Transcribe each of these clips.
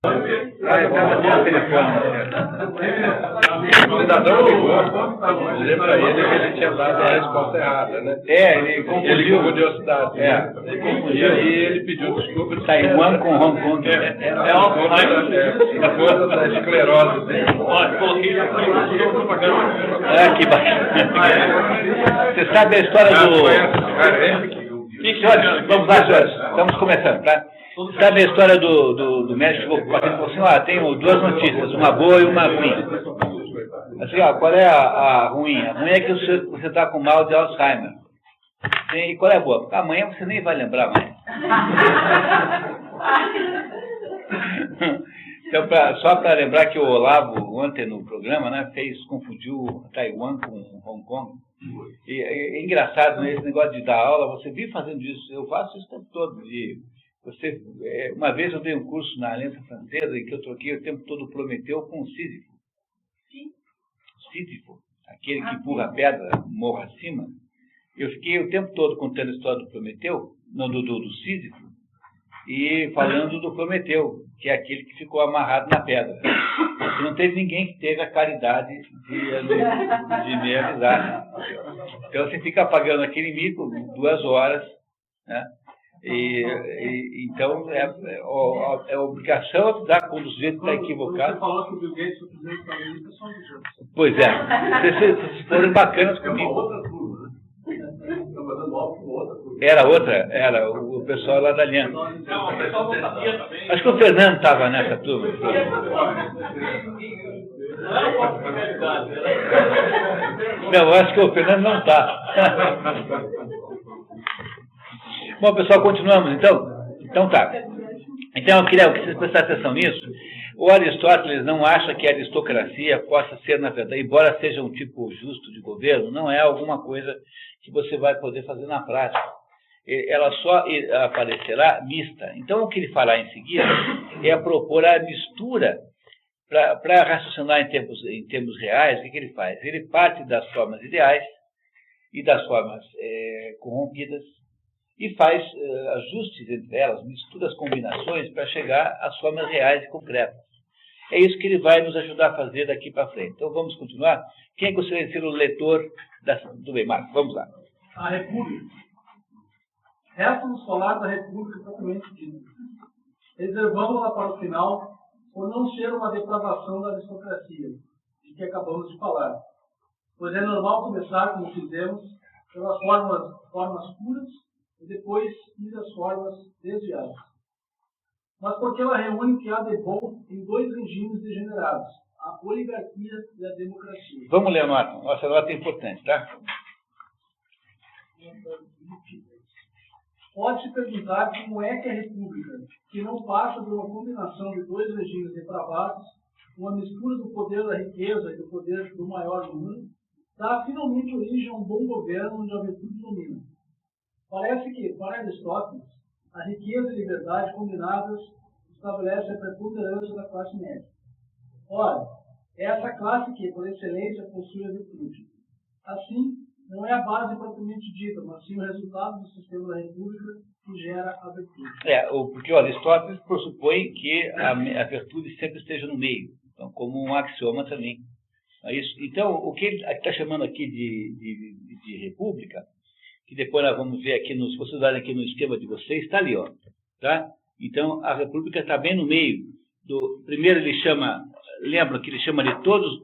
Ah, eu estava sem o telefone. O cidadão ligou, dizer para ele que ele tinha dado a resposta errada, né? Ele confundiu a cidade. Ele confundiu. E aí ele pediu desculpas. Taiwan com Hong Kong. É uma coisa da esclerose dele. Que bacana. Você sabe a história do... Senhores, vamos lá, senhores. Estamos começando, tá? Sabe a história do médico que falou assim, tenho duas notícias, uma boa e uma ruim. Assim, qual é a ruim? A ruim é que você está com mal de Alzheimer. E qual é a boa? Amanhã você nem vai lembrar mais. Então, só para lembrar que o Olavo, ontem no programa, né, confundiu Taiwan com Hong Kong. E é engraçado, né, esse negócio de dar aula, você vive fazendo isso, eu faço isso o tempo todo. Uma vez eu dei um curso na Aliança Francesa em que eu troquei o tempo todo Prometeu com Sísifo. Sísifo, aquele que empurra a pedra morro acima. Eu fiquei o tempo todo contando a história do Prometeu, não do Sísifo, e falando do Prometeu, que é aquele que ficou amarrado na pedra. E não teve ninguém que teve a caridade de me avisar. Então você fica pagando aquele mico 2 horas, né? Então é obrigação avisar quando o sujeito está equivocado. Você falou que o Bill Gates foi presidente da América, só um dia. Pois é, vocês foram bacanas comigo. Era o pessoal lá da Aliança. Acho que o Fernando estava nessa turma. Não, acho que o Fernando não está. Bom, pessoal, continuamos então? Então tá. Então eu queria que vocês prestassem atenção nisso. O Aristóteles não acha que a aristocracia possa ser, na verdade, embora seja um tipo justo de governo, não é alguma coisa que você vai poder fazer na prática. Ela só aparecerá mista. Então, o que ele fará em seguida é propor a mistura para raciocinar em termos reais. O que ele faz? Ele parte das formas ideais e das formas corrompidas e faz ajustes entre elas, mistura as combinações para chegar às formas reais e concretas. É isso que ele vai nos ajudar a fazer daqui para frente. Então, vamos continuar. Quem gostaria de ser o leitor do bem, Marcos? Vamos lá. A República. Resta-nos falar da República propriamente dita. Reservamos-la para o final, por não ser uma depravação da aristocracia, de que acabamos de falar. Pois é normal começar, como fizemos, pelas formas puras e depois ir às formas desviadas. Mas porque ela reúne o que há de bom em 2 regimes degenerados, a oligarquia e a democracia. Vamos ler a nota. Nossa nota é importante, tá? Pode-se perguntar como é que a República, que não passa de uma combinação de 2 regimes depravados, uma mistura do poder da riqueza e do poder do maior do mundo, dá finalmente origem a um bom governo onde a virtude domina. Parece que, para Aristóteles, a riqueza e liberdade combinadas estabelecem a preponderância da classe média. Ora, é essa classe que, por excelência, possui a virtude. Assim, não é a base propriamente dita, mas sim o resultado do sistema da República que gera a virtude. Porque o Aristóteles pressupõe que a virtude sempre esteja no meio, então, como um axioma também. É isso? Então, o que ele está chamando aqui de República, que depois nós vamos ver aqui, se vocês olharem aqui no esquema de vocês, está ali, ó, tá? Então, a República está bem no meio. Primeiro ele chama, lembra que ele chama de todos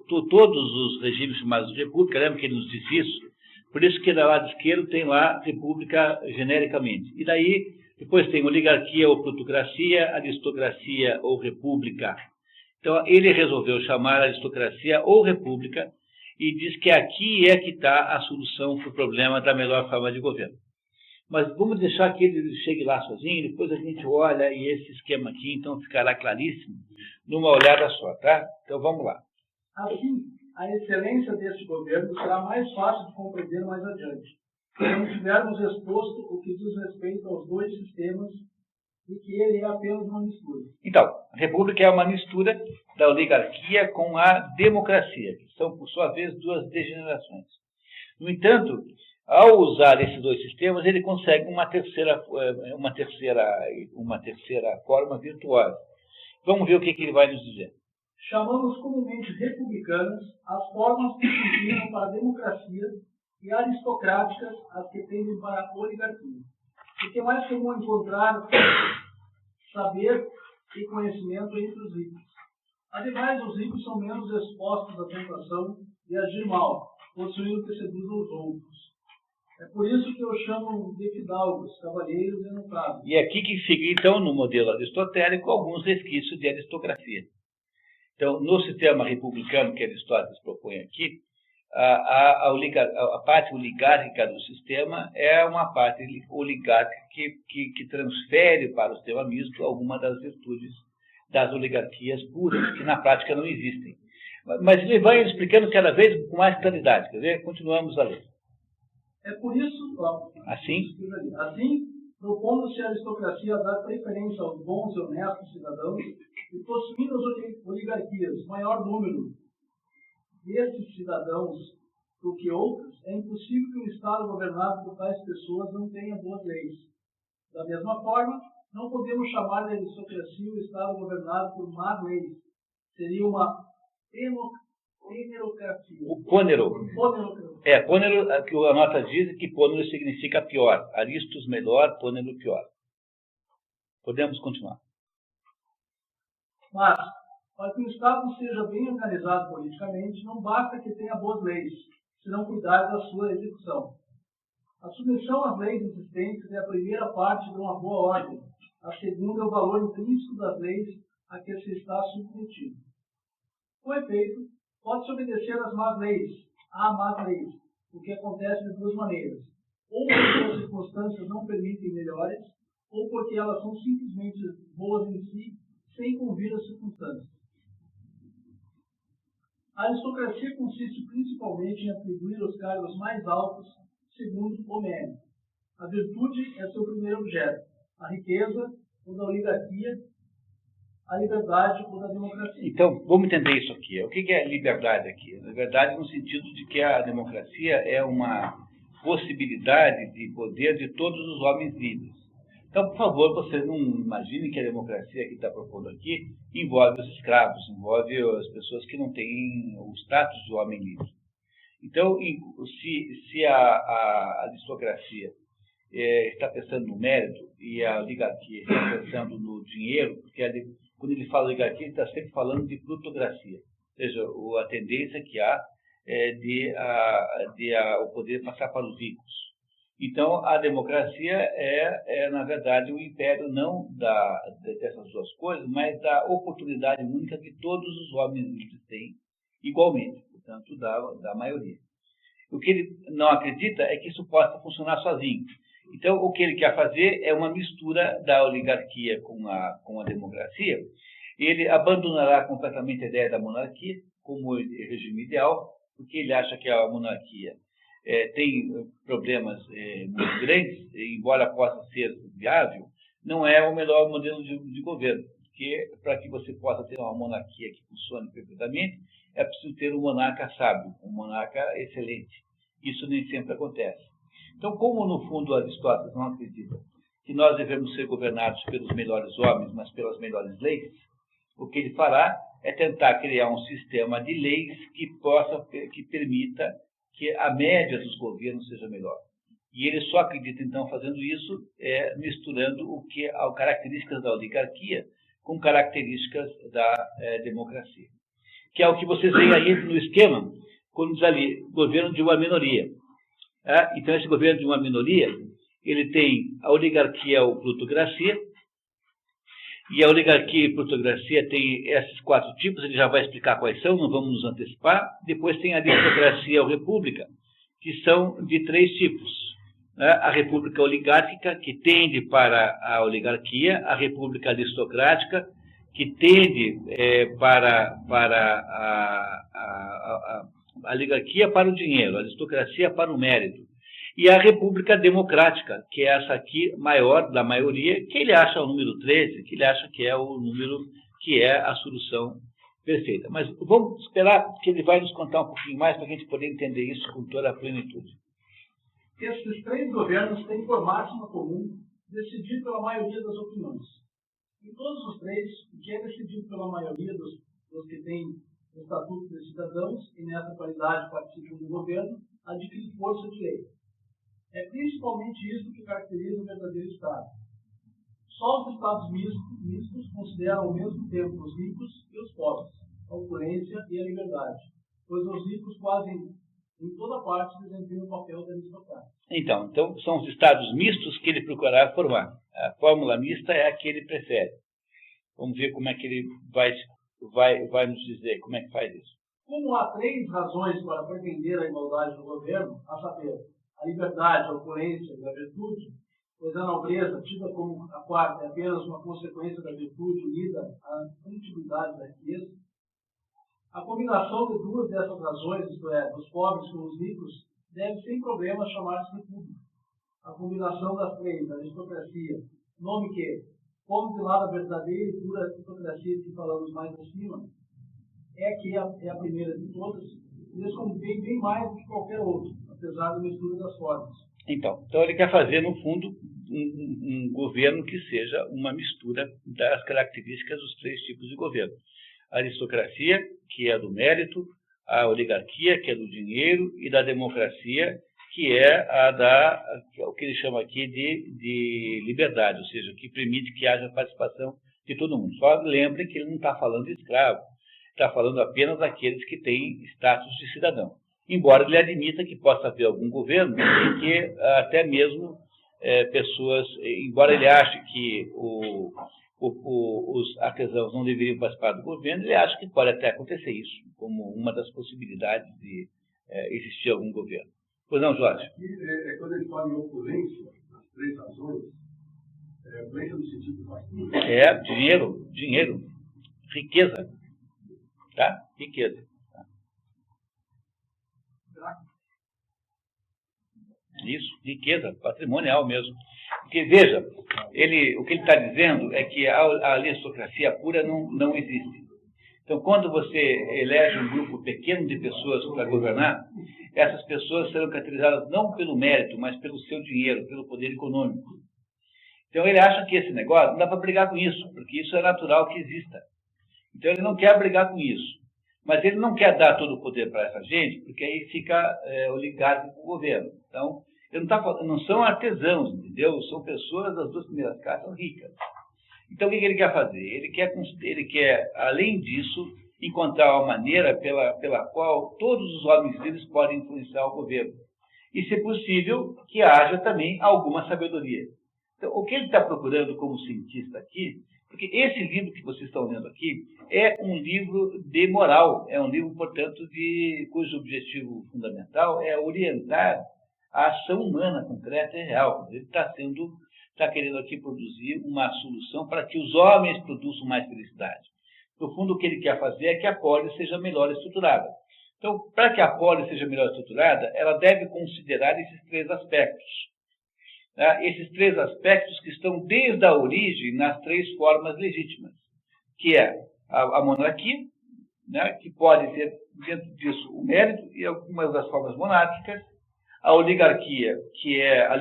os regimes chamados de República, lembra que ele nos diz isso? Por isso que do lado esquerdo tem lá República genericamente. E daí, depois tem oligarquia ou plutocracia, aristocracia ou república. Então, ele resolveu chamar aristocracia ou república e diz que aqui é que está a solução para o problema da melhor forma de governo. Mas vamos deixar que ele chegue lá sozinho, depois a gente olha e esse esquema aqui, então, ficará claríssimo numa olhada só, tá? Então, vamos lá. Assim, a excelência deste governo será mais fácil de compreender mais adiante, quando tivermos exposto o que diz respeito aos 2 sistemas e que ele é apenas uma mistura. Então, a República é uma mistura da oligarquia com a democracia, que são, por sua vez, 2 degenerações. No entanto, ao usar esses 2 sistemas, ele consegue uma terceira forma virtuosa, Vamos ver o que ele vai nos dizer. Chamamos comumente republicanas as formas que se inclinam para a democracia e aristocráticas as que tendem para a oligarquia. Porque é mais comum encontrar saber e conhecimento entre os ricos. Ademais, os ricos são menos expostos à tentação de agir mal, possuindo que seduzam os outros. É por isso que eu chamo de fidalgos, cavalheiros e notáveis. E aqui que fica, então, no modelo aristotélico, alguns resquícios de aristocracia. Então, no sistema republicano que Aristóteles propõe aqui, a parte oligárquica do sistema é uma parte oligárquica que transfere para o sistema misto alguma das virtudes das oligarquias puras, que na prática não existem. Mas ele vai explicando cada vez com mais claridade. Quer ver? Continuamos a ler. É por isso, assim, propondo-se a aristocracia a dar preferência aos bons e honestos cidadãos e possuindo as oligarquias maior número desses cidadãos do que outros, é impossível que um Estado governado por tais pessoas não tenha boas leis. Da mesma forma, não podemos chamar de aristocracia o Estado governado por más leis. Seria uma ponerocracia. O pônero. Pônero, que a nota diz que pônero significa pior. Aristos melhor, pônero pior. Podemos continuar. Mas, para que o Estado seja bem organizado politicamente, não basta que tenha boas leis, se não cuidar da sua execução. A submissão às leis existentes é a primeira parte de uma boa ordem. A segunda é o valor intrínseco das leis a que se está submetido. Com efeito, pode-se obedecer às más leis, o que acontece de duas maneiras. Ou porque as circunstâncias não permitem melhores, ou porque elas são simplesmente boas em si, sem convir as circunstâncias. A aristocracia consiste principalmente em atribuir os cargos mais altos segundo o mérito. A virtude é seu primeiro objeto, a riqueza, ou da oligarquia, a liberdade ou da democracia. Então, vamos entender isso aqui. O que é liberdade aqui? Liberdade no sentido de que a democracia é uma possibilidade de poder de todos os homens livres. Então, por favor, você não imagine que a democracia que está propondo aqui envolve os escravos, envolve as pessoas que não têm o status de homem livre. Então, se a aristocracia está pensando no mérito e a oligarquia está pensando no dinheiro, porque quando ele fala oligarquia, ele está sempre falando de plutocracia, ou seja, a tendência que há de o poder passar para os ricos. Então, a democracia na verdade, o império não dessas duas coisas, mas da oportunidade única que todos os homens livres têm igualmente, portanto, da maioria. O que ele não acredita é que isso possa funcionar sozinho. Então, o que ele quer fazer é uma mistura da oligarquia com a democracia. Ele abandonará completamente a ideia da monarquia como regime ideal, porque ele acha que a monarquia tem problemas muito grandes, embora possa ser viável, não é o melhor modelo de governo, porque para que você possa ter uma monarquia que funcione perfeitamente, é preciso ter um monarca sábio, um monarca excelente. Isso nem sempre acontece. Então, como no fundo Aristóteles não acredita que nós devemos ser governados pelos melhores homens, mas pelas melhores leis, o que ele fará é tentar criar um sistema de leis que permita que a média dos governos seja melhor. E ele só acredita, então, fazendo isso, misturando características da oligarquia com características da democracia. Que é o que vocês veem aí no esquema, quando diz ali, governo de uma minoria. Então, esse governo de uma minoria, ele tem a oligarquia ou plutocracia, e a oligarquia e plutocracia tem esses 4 tipos, ele já vai explicar quais são, não vamos nos antecipar. Depois tem a aristocracia ou república, que são de 3 tipos. A república oligárquica, que tende para a oligarquia, a república aristocrática, que tende para a oligarquia para o dinheiro, a aristocracia para o mérito. E a república democrática, que é essa aqui maior da maioria, que ele acha o número 13, que ele acha que é o número que é a solução perfeita. Mas vamos esperar que ele vai nos contar um pouquinho mais para a gente poder entender isso com toda a plenitude. Esses 3 governos têm por máxima comum decidir pela maioria das opiniões. Em todos os três, o que é decidido pela maioria dos que têm o Estatuto de Cidadãos e nessa qualidade participam do governo, adquire força de lei. É principalmente isso que caracteriza o verdadeiro Estado. Só os Estados mistos consideram ao mesmo tempo os ricos e os pobres, a opulência e a liberdade, pois os ricos quase em toda parte desempenham o papel da aristocracia. Então, são os estados mistos que ele procurará formar. A fórmula mista é a que ele prefere. Vamos ver como é que ele vai nos dizer como é que faz isso. Como há três razões para pretender a igualdade do governo, a saber, a liberdade, a opulência e a virtude, pois a nobreza, tida como a quarta, é apenas uma consequência da virtude unida à antiguidade da riqueza, a combinação de duas dessas razões, isto é, dos pobres com os ricos, deve sem problema chamar-se república. A combinação das três, a aristocracia, nome que, como de lá da verdadeira e pura aristocracia que falamos mais acima, é a primeira de todas, eles convém bem mais do que qualquer outro, apesar da mistura das formas. Então ele quer fazer, no fundo, um governo que seja uma mistura das características dos três tipos de governo. A aristocracia, que é do mérito, a oligarquia, que é do dinheiro, e da democracia, que é o que ele chama aqui de liberdade, ou seja, que permite que haja participação de todo mundo. Só lembrem que ele não está falando de escravo, está falando apenas daqueles que têm status de cidadão. Embora ele admita que possa haver algum governo em que até mesmo pessoas, embora ele ache que os artesãos não deveriam participar do governo, ele acha que pode até acontecer isso, como uma das possibilidades de existir algum governo. Pois não, Jorge? Aqui, quando ele fala em opulência, as três razões, opulência no sentido de dinheiro, riqueza, tá? Riqueza. Isso, riqueza, patrimonial mesmo. Porque, veja, o que ele está dizendo é que a aristocracia pura não existe. Então, quando você elege um grupo pequeno de pessoas para governar, essas pessoas serão caracterizadas não pelo mérito, mas pelo seu dinheiro, pelo poder econômico. Então, ele acha que esse negócio não dá para brigar com isso, porque isso é natural que exista. Então, ele não quer brigar com isso. Mas ele não quer dar todo o poder para essa gente, porque aí fica ligado com o governo. Então, ele não são artesãos, entendeu? São pessoas das duas primeiras casas ricas. Então, o que ele quer fazer? Ele quer, além disso, encontrar uma maneira pela qual todos os homens livres podem influenciar o governo. E, se possível, que haja também alguma sabedoria. Então, o que ele está procurando como cientista aqui, porque esse livro que vocês estão lendo aqui é um livro de moral, é um livro, portanto, cujo objetivo fundamental é orientar a ação humana concreta e real. Ele está querendo aqui produzir uma solução para que os homens produzam mais felicidade. No fundo, o que ele quer fazer é que a polis seja melhor estruturada. Então, para que a polis seja melhor estruturada, ela deve considerar esses três aspectos. Esses três aspectos que estão desde a origem nas três formas legítimas, que é a monarquia, que pode ter dentro disso o mérito e algumas das formas monárquicas, a oligarquia, que é a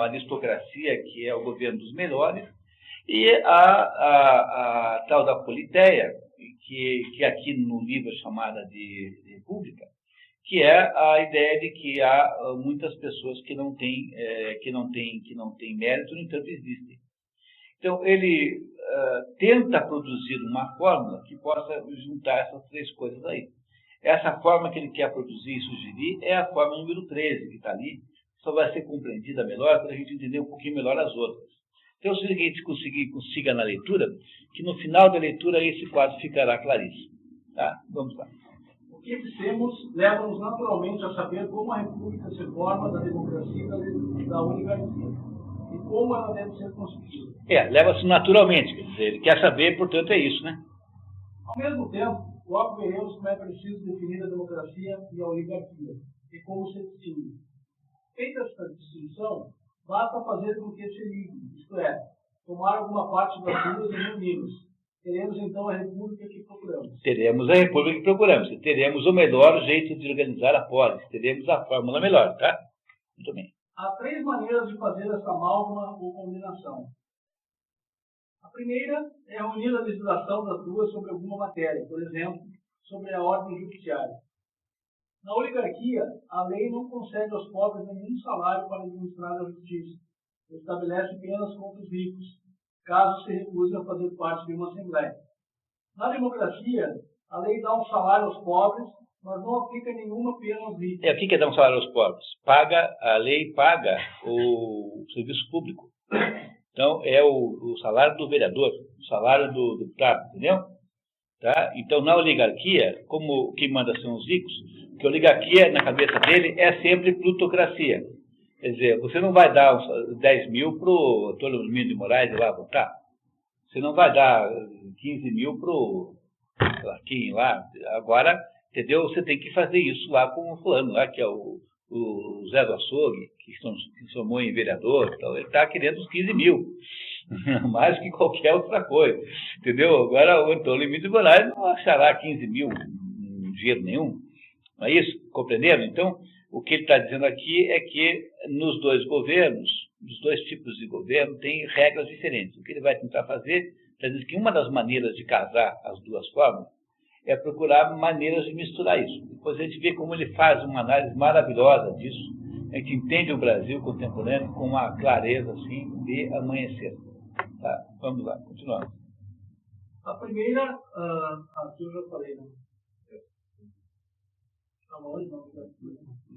aristocracia, que é o governo dos melhores, e a tal da politeia, que aqui no livro é chamada de república, que é a ideia de que há muitas pessoas que não têm mérito, no entanto existem. Então, ele tenta produzir uma fórmula que possa juntar essas três coisas aí. Essa forma que ele quer produzir e sugerir é a forma número 13, que está ali, só vai ser compreendida melhor quando a gente entender um pouquinho melhor as outras. Então, se a gente consiga na leitura, que no final da leitura esse quadro ficará claríssimo. Tá? Vamos lá. O que dissemos leva-nos naturalmente a saber como a república se forma da democracia e da oligarquia, e como ela deve ser constituída. Leva-se naturalmente, quer dizer, ele quer saber, portanto é isso, né? Ao mesmo tempo, logo veremos como é preciso definir a democracia e a oligarquia, e como se distingue. Feita esta distinção, basta fazer com que se liguem, isto é, tomar alguma parte das duas e reuni-las. Teremos então a república que procuramos. Teremos a república que procuramos. E teremos o melhor jeito de organizar a polis. Teremos a fórmula melhor, tá? Muito bem. Há três maneiras de fazer essa amálgama ou combinação. A primeira é reunir a legislação das duas sobre alguma matéria, por exemplo, sobre a ordem judiciária. Na oligarquia, a lei não concede aos pobres nenhum salário para administrar a justiça. Estabelece penas contra os ricos, caso se recusem a fazer parte de uma assembleia. Na democracia, a lei dá um salário aos pobres, mas não aplica nenhuma pena aos ricos. O que é dar um salário aos pobres? A lei paga o serviço público. Então, é o salário do vereador, o salário do deputado, entendeu? Tá? Então, na oligarquia, como quem manda são os ricos, porque a oligarquia, na cabeça dele, é sempre plutocracia. Quer dizer, você não vai dar 10 mil para o Antônio Domingos de Moraes ir lá votar. Você não vai dar 15 mil para o quem lá. Agora, entendeu? Você tem que fazer isso lá com o fulano, lá, que é o Zé do Açougue, que se formou em vereador. Então, ele está querendo os 15 mil. Mais que qualquer outra coisa. Entendeu? Agora, o Antônio Domingos de Moraes não achará 15 mil dinheiro nenhum. Não é isso? Compreenderam? Então, o que ele está dizendo aqui é que nos dois governos, nos dois tipos de governo, tem regras diferentes. O que ele vai tentar fazer, está dizendo que uma das maneiras de casar as duas formas é procurar maneiras de misturar isso. Depois a gente vê como ele faz uma análise maravilhosa disso. A gente entende o Brasil contemporâneo com uma clareza assim de amanhecer. Tá? Vamos lá, continuamos. A primeira, aqui eu já falei, né?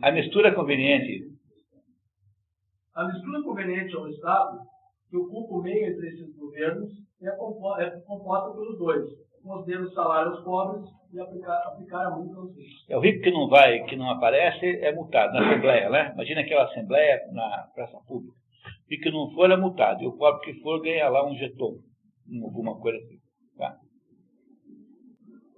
A mistura conveniente. A mistura conveniente ao Estado, que ocupa o meio entre esses governos, é composta pelos dois. Conceder o salário aos pobres e aplicar a multa aos ricos. É o rico que não aparece, é multado na Assembleia, né? Imagina aquela Assembleia na praça pública. O rico que não for é multado, e o pobre que for ganha lá um jeton, alguma coisa assim. Tá?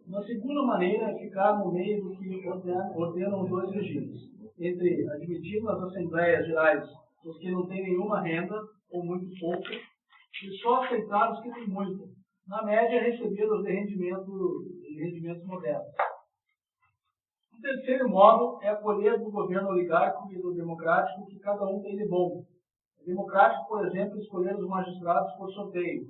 Uma segunda maneira é ficar no meio do que ordenam os dois regimes, entre admitir nas Assembleias Gerais os que não têm nenhuma renda, ou muito pouca, e só aceitar os que têm muito. Na média, receber os rendimentos modernos. O terceiro modo é acolher do governo oligárquico e do democrático que cada um tem de bom. O democrático, por exemplo, escolher os magistrados por sorteio.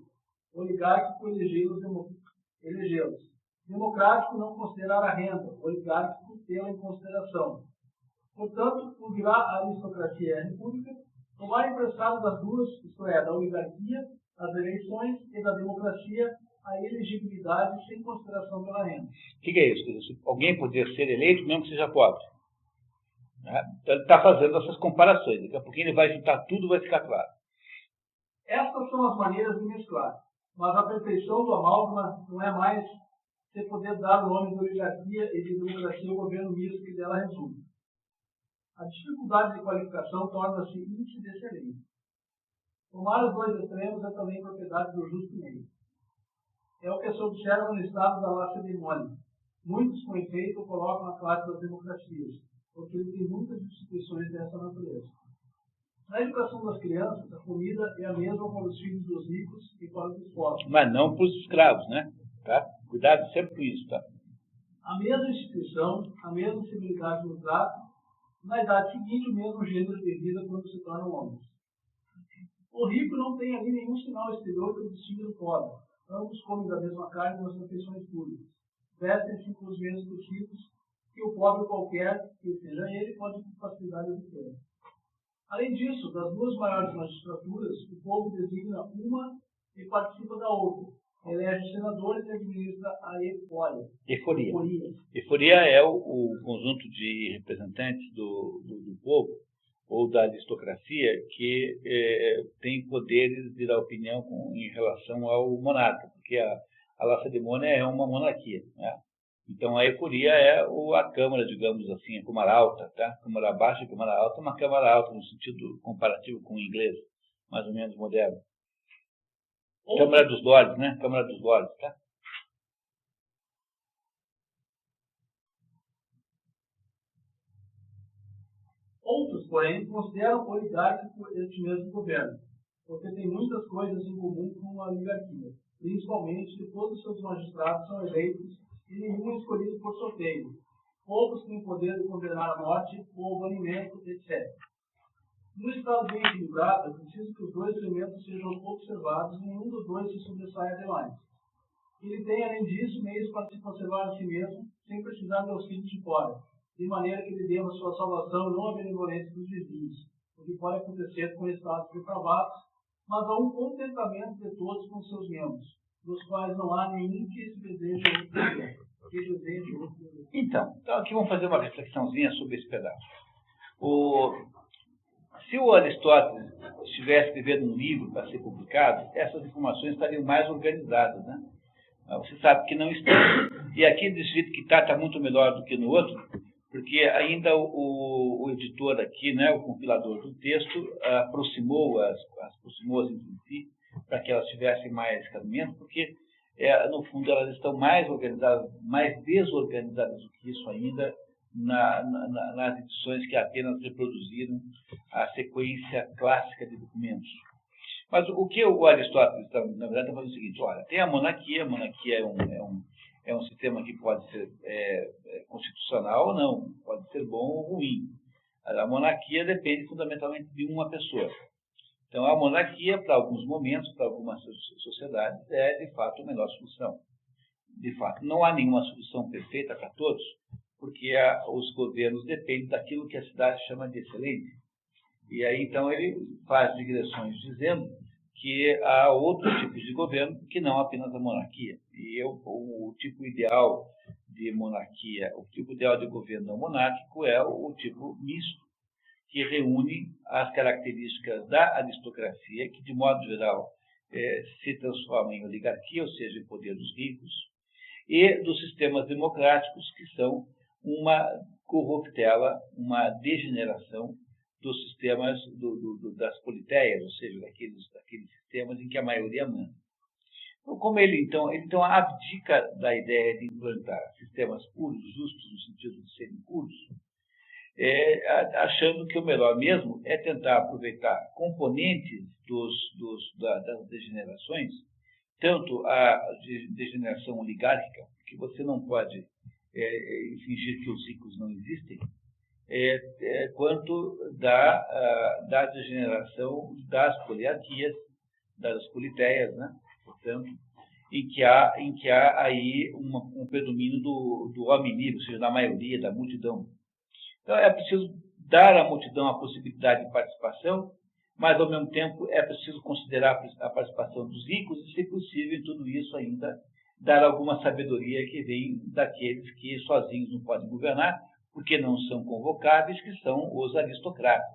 O oligárquico, elegê-los. Democrático, não considerar a renda. O oligárquico, tê-la em consideração. Portanto, o virar a aristocracia e a república, tomar emprestado das duas, isto é, da oligarquia, as eleições, e da democracia, a elegibilidade sem consideração pela renda. O que é isso? Alguém poder ser eleito mesmo que seja pobre. Né? Então ele está fazendo essas comparações. Daqui a pouquinho ele vai juntar tudo e vai ficar claro. Estas são as maneiras de mesclar. Mas a perfeição do amálgama não é mais você poder dar o nome de oligarquia e de democracia ao governo misto que dela resulta. A dificuldade de qualificação torna-se índice de excelência. Tomar os dois extremos é também propriedade do justo meio. É o que se observa no estado da Lacedemônia. Muitos, com efeito, colocam a classe das democracias, porque ele tem muitas instituições dessa natureza. Na educação das crianças, a comida é a mesma para os filhos dos ricos e para os dos pobres. Mas não para os escravos, né? Tá? Cuidado sempre com isso, tá? A mesma instituição, a mesma civilidade no trato, na idade seguinte, o mesmo gênero de vida quando se tornam homens. O rico não tem ali nenhum sinal exterior que o distingue do pobre. Ambos comem da mesma carne nas refeições públicas. Vestem-se com os mesmos tecidos que o pobre qualquer, que seja ele, pode com facilidade obter. Além disso, das duas maiores magistraturas, o povo designa uma e participa da outra. Elege senadores e administra a euforia. Euforia é o conjunto de representantes do povo ou da aristocracia que tem poderes de dar opinião em relação ao monarca, porque a Lacedemônia é uma monarquia, né? Então a euforia é a Câmara, digamos assim, a Câmara Alta, tá? Câmara Baixa e Câmara Alta é uma Câmara Alta no sentido comparativo com o inglês, mais ou menos moderno. Câmara dos Lordes, né? Câmara dos Lordes, tá? Outros, porém, consideram oligárquico este mesmo governo, porque tem muitas coisas em comum com a oligarquia, principalmente que todos os seus magistrados são eleitos e nenhum é escolhido por sorteio. Poucos têm o poder de condenar a morte ou o banimento, etc. No estado bem equilibrado, é preciso que os dois elementos sejam observados e nenhum dos dois se sobressaia demais. Ele tem, além disso, meios para se conservar a si mesmo, sem precisar de auxílio de fora, de maneira que ele deva sua salvação não à benevolência dos vizinhos, o que pode acontecer com estados depravados, mas a um contentamento de todos com seus membros, dos quais não há nenhum que se deseje outro. Então aqui vamos fazer uma reflexãozinha sobre esse pedaço. Se o Aristóteles estivesse escrevendo um livro para ser publicado, essas informações estariam mais organizadas, né? Você sabe que não estão. E aqui, desse jeito que está muito melhor do que no outro, porque ainda o editor aqui, né, o compilador do texto, aproximou-as entre si, para que elas tivessem mais cabimento, porque, no fundo, elas estão mais organizadas, mais desorganizadas do que isso ainda, nas edições que apenas reproduziram a sequência clássica de documentos. Mas o que o Aristóteles, na verdade, está fazendo o seguinte: olha, tem a monarquia é um sistema que pode ser constitucional ou não, pode ser bom ou ruim. A monarquia depende fundamentalmente de uma pessoa. Então, a monarquia, para alguns momentos, para algumas sociedades, é, de fato, a melhor solução. De fato, não há nenhuma solução perfeita para todos, porque os governos dependem daquilo que a cidade chama de excelência. E aí, então, ele faz digressões dizendo que há outros tipos de governo que não apenas a monarquia. E o tipo ideal de monarquia, o tipo ideal de governo não monárquico é o tipo misto, que reúne as características da aristocracia, que, de modo geral, se transforma em oligarquia, ou seja, em poder dos ricos, e dos sistemas democráticos, que são uma corruptela, uma degeneração dos sistemas das politeias, ou seja, daqueles sistemas em que a maioria manda. Então, como ele abdica da ideia de implantar sistemas puros, justos, no sentido de serem puros, achando que o melhor mesmo é tentar aproveitar componentes das degenerações, tanto a degeneração oligárquica, que você não pode fingir que os ricos não existem, quanto da degeneração das poliarquias, das politeias, né? Portanto, em que há aí um predomínio do homem livre, ou seja, da maioria, da multidão. Então, é preciso dar à multidão a possibilidade de participação, mas, ao mesmo tempo, é preciso considerar a participação dos ricos e, se possível, em tudo isso ainda, dar alguma sabedoria que vem daqueles que sozinhos não podem governar, porque não são convocáveis, que são os aristocratas.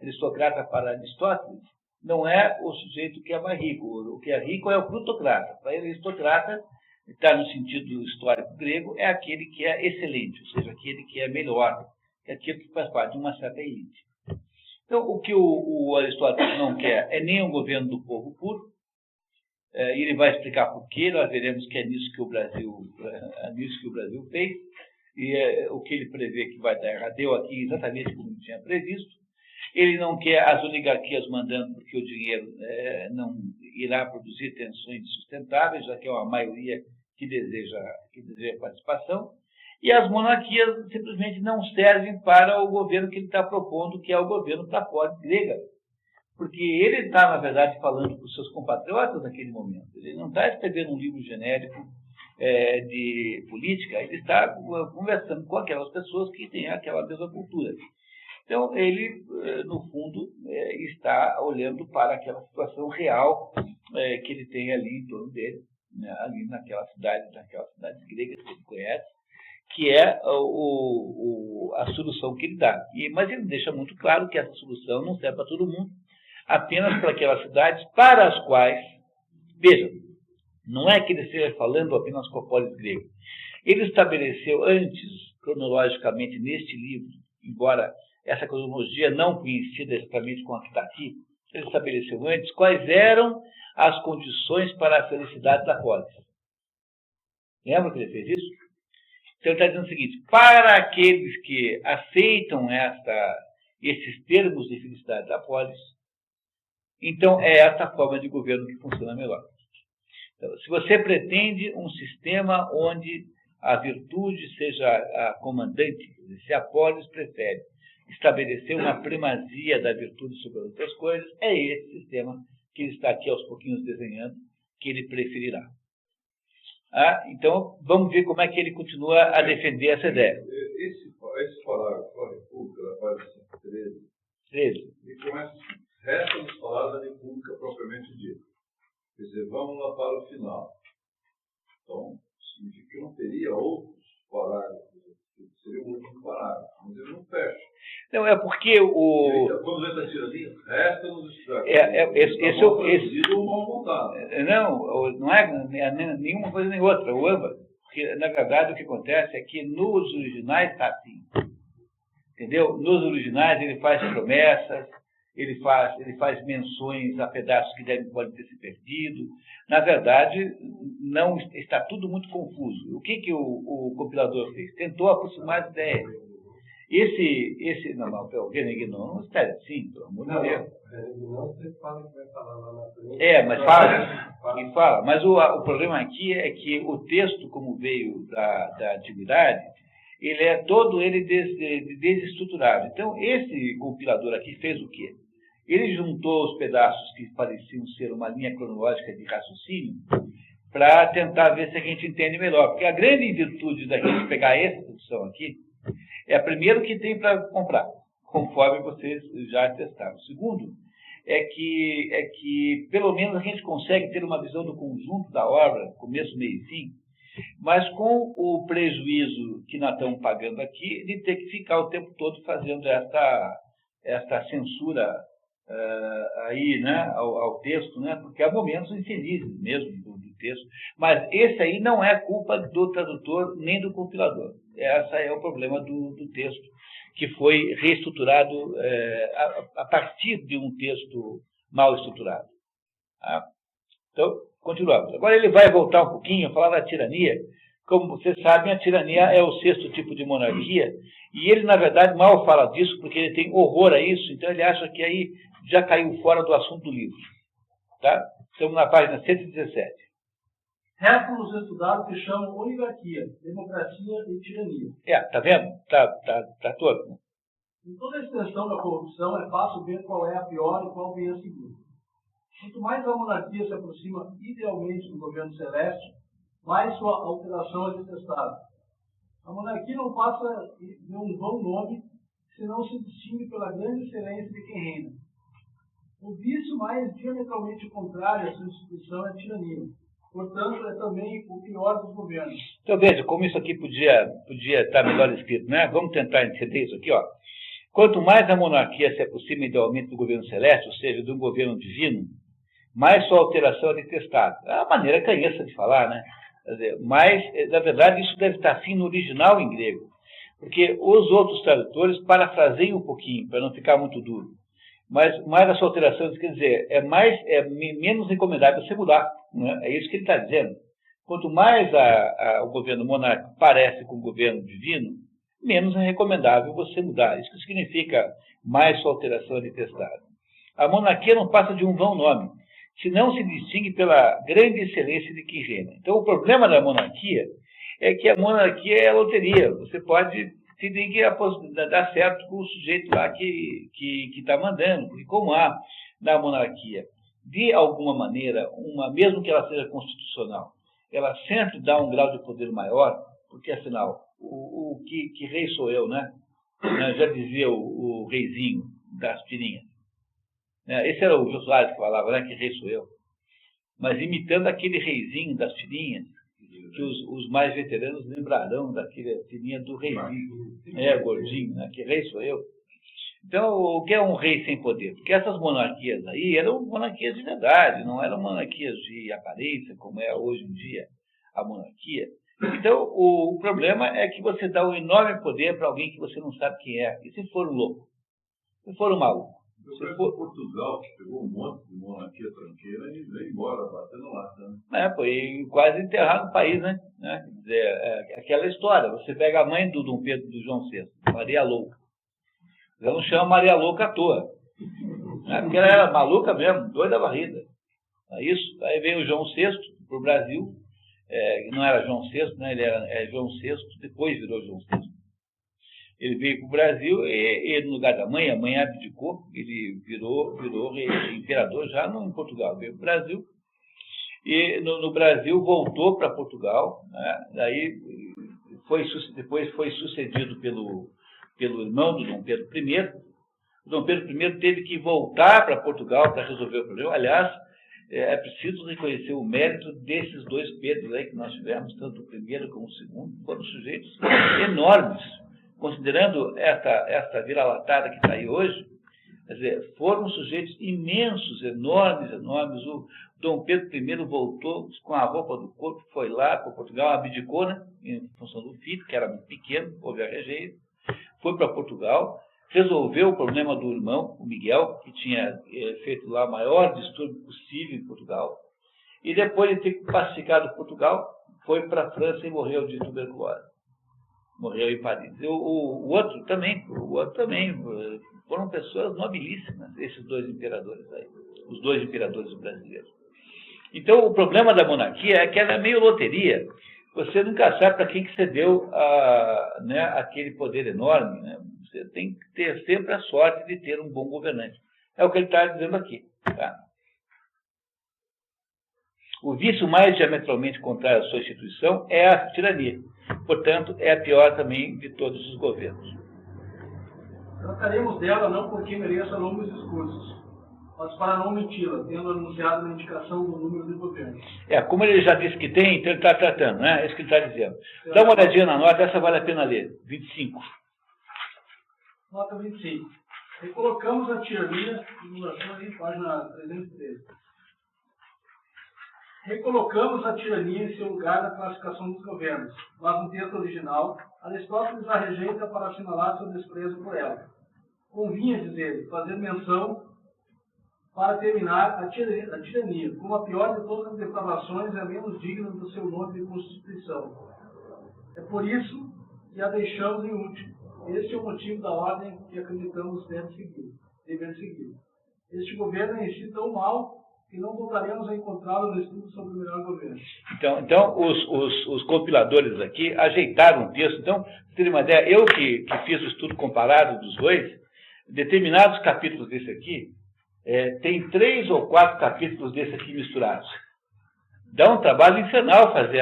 Aristocrata, para Aristóteles, não é o sujeito que é mais rico. O que é rico é o plutocrata. Para ele, aristocrata, está no sentido histórico grego, é aquele que é excelente, ou seja, aquele que é melhor, é aquele que faz parte de uma certa elite. Então, o que o Aristóteles não quer é nem um governo do povo puro, e ele vai explicar por quê. Nós veremos que é nisso que o Brasil fez, e o que ele prevê que vai dar errado deu aqui exatamente como ele tinha previsto. Ele não quer as oligarquias mandando, porque o dinheiro não irá produzir tensões sustentáveis, já que é uma maioria que deseja participação. E as monarquias simplesmente não servem para o governo que ele está propondo, que é o governo da polis grega. Porque ele está, na verdade, falando para os seus compatriotas naquele momento. Ele não está escrevendo um livro genérico de política, ele está conversando com aquelas pessoas que têm aquela mesma cultura. Então, ele, no fundo, está olhando para aquela situação real que ele tem ali em torno dele, né, ali naquela cidade grega que ele conhece, que é a solução que ele dá. Mas ele deixa muito claro que essa solução não serve para todo mundo, apenas para aquelas cidades para as quais, veja, não é que ele esteja falando apenas com a polis grega. Ele estabeleceu antes, cronologicamente, neste livro, embora essa cronologia não coincida exatamente com a que está aqui, ele estabeleceu antes quais eram as condições para a felicidade da polis. Lembra que ele fez isso? Então ele está dizendo o seguinte: para aqueles que aceitam esses termos de felicidade da polis, então é essa forma de governo que funciona melhor. Então, se você pretende um sistema onde a virtude seja a comandante, se a polis prefere estabelecer uma primazia da virtude sobre outras coisas, é esse sistema que ele está aqui aos pouquinhos desenhando, que ele preferirá. Então, vamos ver como é que ele continua a defender essa ideia. Esse parágrafo da República, da página 13, ele começa assim: resta-nos falar da República propriamente dita. Quer dizer, vamos lá para o final. Então, significa que não teria outros parágrafos, seria o último parágrafo, mas ele não fecha. Não, é porque o... Quando entra a tirania, resta-nos estudar. Não é nenhuma coisa nem outra, o ambas. Porque, na verdade, o que acontece é que nos originais está assim. Entendeu? Nos originais ele faz promessas, ele faz menções a pedaços que podem ter se perdido. Na verdade, não está tudo muito confuso. O que o compilador fez? Tentou aproximar as ideias. O Guénon não está assim, pelo amor de Deus. Não, você fala que vai falar lá na frente. Mas fala. Mas o problema aqui é que o texto, como veio da antiguidade, ele é todo desestruturado. Então, esse compilador aqui fez o quê? Ele juntou os pedaços que pareciam ser uma linha cronológica de raciocínio para tentar ver se a gente entende melhor. Porque a grande virtude da gente pegar essa tradução aqui é, primeiro, que tem para comprar, conforme vocês já testaram. O segundo é que, pelo menos, a gente consegue ter uma visão do conjunto da obra, começo, meio e fim, mas com o prejuízo que nós estamos pagando aqui de ter que ficar o tempo todo fazendo esta censura aí, né, ao texto, né, porque há momentos infelizes mesmo do texto, mas esse aí não é culpa do tradutor nem do compilador. Esse é o problema do texto, que foi reestruturado a partir de um texto mal estruturado. Então, continuamos. Agora ele vai voltar um pouquinho a falar da tirania. Como vocês sabem, a tirania é o sexto tipo de monarquia, e ele, na verdade, mal fala disso, porque ele tem horror a isso, então ele acha que aí já caiu fora do assunto do livro. Tá? Estamos na página 117. Resta-nos estudar o que chamam oligarquia, democracia e tirania. Tá vendo? Tá todo. Né? Em toda a extensão da corrupção é fácil ver qual é a pior e qual vem a seguir. Quanto mais a monarquia se aproxima idealmente do governo celeste, mais sua alteração é detestável. A monarquia não passa de um vão nome, se não se distingue pela grande excelência de quem reina. O vício mais diametralmente contrário à sua instituição é a tirania. Portanto, é também o pior dos governos. Então, veja, como isso aqui podia estar melhor escrito, né? Vamos tentar entender isso aqui, ó. Quanto mais a monarquia se aproxima idealmente do governo celeste, ou seja, de um governo divino, mais sua alteração é detestável. É uma maneira canhestra de falar, né? Quer dizer, mas, na verdade, isso deve estar assim no original em grego. Porque os outros tradutores parafraseiam um pouquinho, para não ficar muito duro. Mas mais a sua alteração, quer dizer, é menos recomendável você mudar. Né? É isso que ele está dizendo. Quanto mais o governo monárquico parece com o governo divino, menos é recomendável você mudar. Isso que significa mais sua alteração é detestável. A monarquia não passa de um vão nome, se não se distingue pela grande excelência de quem reina. Então, o problema da monarquia é que a monarquia é a loteria. Você pode se tem que dar certo com o sujeito lá que está mandando. Porque como há na monarquia, de alguma maneira, mesmo que ela seja constitucional, ela sempre dá um grau de poder maior, porque afinal, que rei sou eu, né? Já dizia o reizinho das tirinhas. Esse era o Jô Soares que falava, né? Que rei sou eu. Mas imitando aquele reizinho das tirinhas, que os mais veteranos lembrarão daquela tirinha do reizinho. Gordinho, né? Que rei sou eu. Então, o que é um rei sem poder? Porque essas monarquias aí eram monarquias de verdade, não eram monarquias de aparência, como é hoje em dia a monarquia. Então, o problema é que você dá um enorme poder para alguém que você não sabe quem é. E se for um louco? Se for um maluco? Se for Portugal, que pegou um monte de monarquia tranqueira e veio embora, batendo lá, né? Foi quase enterrado no país, né? Quer dizer, aquela história. Você pega a mãe do Dom Pedro, do João VI, Maria Louca. Ela não chama Maria Louca à toa. Porque ela era maluca mesmo, doida varrida. Isso. Aí veio o João VI para o Brasil. Não era João VI, né? Ele era João VI, depois virou João VI. Ele veio para o Brasil e no lugar da mãe, a mãe abdicou, ele virou imperador já em Portugal, veio para o Brasil. E no Brasil voltou para Portugal, né? Daí depois foi sucedido pelo irmão do Dom Pedro I. O Dom Pedro I teve que voltar para Portugal para resolver o problema. Aliás, é preciso reconhecer o mérito desses dois Pedros aí que nós tivemos, tanto o primeiro como o segundo, foram sujeitos enormes, considerando esta vira-latada que está aí hoje. Quer dizer, foram sujeitos imensos, enormes. O Dom Pedro I voltou com a roupa do corpo, foi lá para Portugal, abdicou, né, em função do filho, que era muito pequeno, houve a regeira, foi para Portugal, resolveu o problema do irmão, o Miguel, que tinha feito lá o maior distúrbio possível em Portugal, e depois de ter pacificado Portugal, foi para a França e morreu de tuberculose. Morreu em Paris. O outro também, foram pessoas nobilíssimas, esses dois imperadores aí, os dois imperadores brasileiros. Então, o problema da monarquia é que ela é meio loteria. Você nunca sabe para quem que você deu aquele poder enorme, né? Você tem que ter sempre a sorte de ter um bom governante. É o que ele está dizendo aqui. Tá? O vício mais diametralmente contrário à sua instituição é a tirania. Portanto, é a pior também de todos os governos. Trataremos dela não porque mereça longos discursos, mas para não menti-la, tendo anunciado a indicação do número de governos. Como ele já disse que tem, então ele está tratando, né? É isso que ele está dizendo. Dá uma olhadinha na nota, essa vale a pena ler. 25. Nota 25. Recolocamos a tirania, simulação em página 313. Recolocamos a tirania em seu lugar na classificação dos governos, mas no texto original, Aristóteles a rejeita para assinalar seu desprezo por ela. Convinha, diz ele, fazer menção para terminar a tirania, como a pior de todas as depravações e a menos digna do seu nome de Constituição. É por isso que a deixamos em último. Este é o motivo da ordem que acreditamos dever seguir. Este governo é em si tão mau que não voltaremos a encontrá-lo no estudo sobre o melhor governo. Então os compiladores aqui ajeitaram o texto. Então, pra você ter uma ideia, eu que fiz o estudo comparado dos dois, determinados capítulos desse aqui, tem 3 ou 4 capítulos desse aqui misturados. Dá um trabalho infernal fazer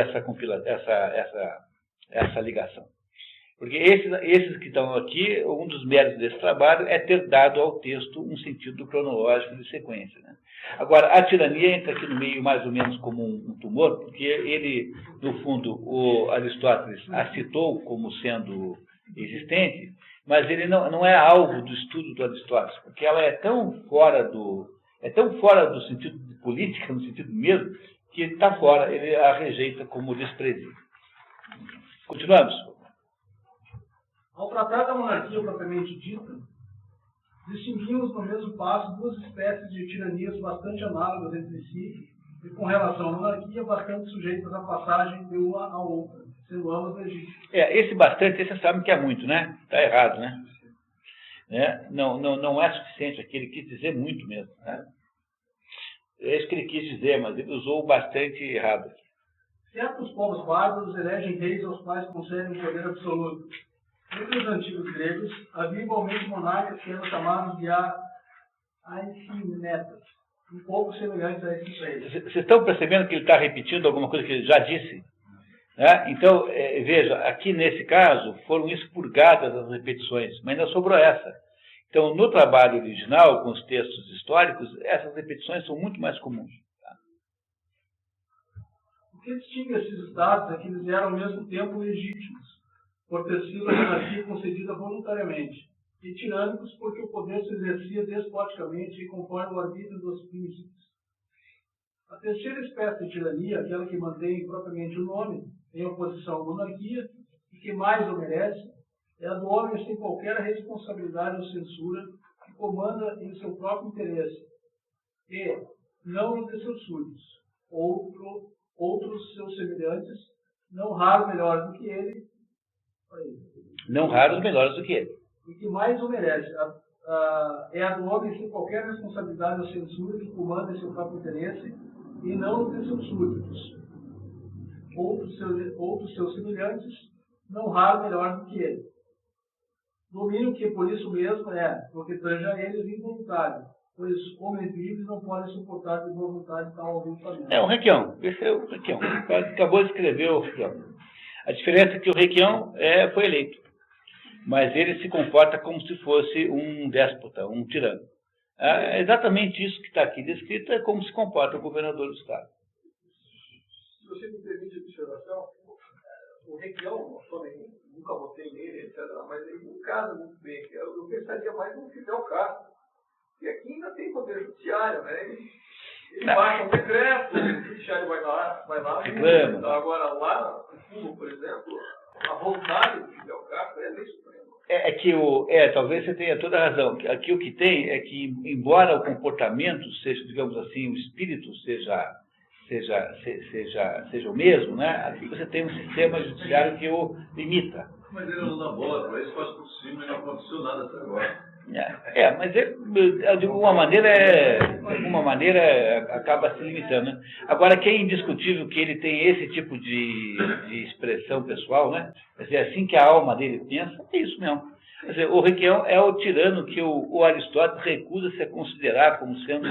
essa ligação. Porque esses que estão aqui, um dos méritos desse trabalho é ter dado ao texto um sentido cronológico de sequência. Né? Agora, a tirania entra aqui no meio mais ou menos como um tumor, porque ele, no fundo, o Aristóteles a citou como sendo existente, mas ele não é alvo do estudo do Aristóteles, porque ela é tão fora do sentido de política, no sentido mesmo, que está fora, ele a rejeita como desprezível. Continuamos. Ao tratar da monarquia propriamente dita, distinguimos no mesmo passo duas espécies de tiranias bastante análogas entre si e, com relação à monarquia, bastante sujeitas à passagem de uma à outra, sendo ambas legítimas. Esse bastante, você sabe que é muito, né? Está errado, né? Não é suficiente aqui, ele quis dizer muito mesmo. Né? É isso que ele quis dizer, mas ele usou bastante errado. Certos povos bárbaros elegem reis aos quais concedem poder absoluto. Entre os antigos gregos, havia igualmente monarcas que eram chamados de aefinetas, um pouco semelhantes a esses reis. Vocês estão percebendo que ele está repetindo alguma coisa que ele já disse? Né? Então, veja, aqui nesse caso, foram expurgadas as repetições, mas ainda sobrou essa. Então, no trabalho original, com os textos históricos, essas repetições são muito mais comuns. Tá? O que distingue esses estados é que eles eram ao mesmo tempo legítimos, por ter sido a monarquia concedida voluntariamente, e tirânicos porque o poder se exercia despoticamente e conforme o arbítrio dos príncipes. A terceira espécie de tirania, aquela que mantém propriamente o nome, em oposição à monarquia, e que mais o merece, é a do homem sem qualquer responsabilidade ou censura, que comanda em seu próprio interesse, e não no de seus súditos, outros seus semelhantes, não raro melhores do que ele, não raros melhores do que ele. E que mais o merece. É a do homem sem qualquer responsabilidade ou censura que comanda em seu próprio interesse e não no de seus súditos. Outros seus semelhantes, não raro melhores do que ele. Domínio que, por isso mesmo, porque tange a eles involuntário, pois homens livres não podem suportar de boa vontade tal aviltamento. É o Requião, esse é o Requião. Acabou de escrever o Requião. A diferença é que o Requião foi eleito, mas ele se comporta como se fosse um déspota, um tirano. É exatamente isso que está aqui descrito, é como se comporta o governador do Estado. Se você me permite a observação, o Requião, nunca votei nele, etc., mas ele não casa muito bem. Eu pensaria mais no Fidel Castro, que aqui ainda tem poder judiciário, né? Ele baixa um decreto, o judiciário vai lá reclama. Então, agora, lá no Cuba, por exemplo, a vontade do Fidel Castro é a lei suprema. Talvez você tenha toda a razão. Aqui o que tem é que, embora o comportamento seja, digamos assim, o espírito seja o mesmo, né? Aqui você tem um sistema judiciário que o limita. Mas ele não dá bola para isso, faz por cima e não aconteceu nada até agora. Mas de alguma maneira acaba se limitando, né? Agora, que é indiscutível que ele tem esse tipo de expressão pessoal, né? Quer dizer, assim que a alma dele pensa, é isso mesmo. Quer dizer, o Requião é o tirano que o Aristóteles recusa-se a considerar como sendo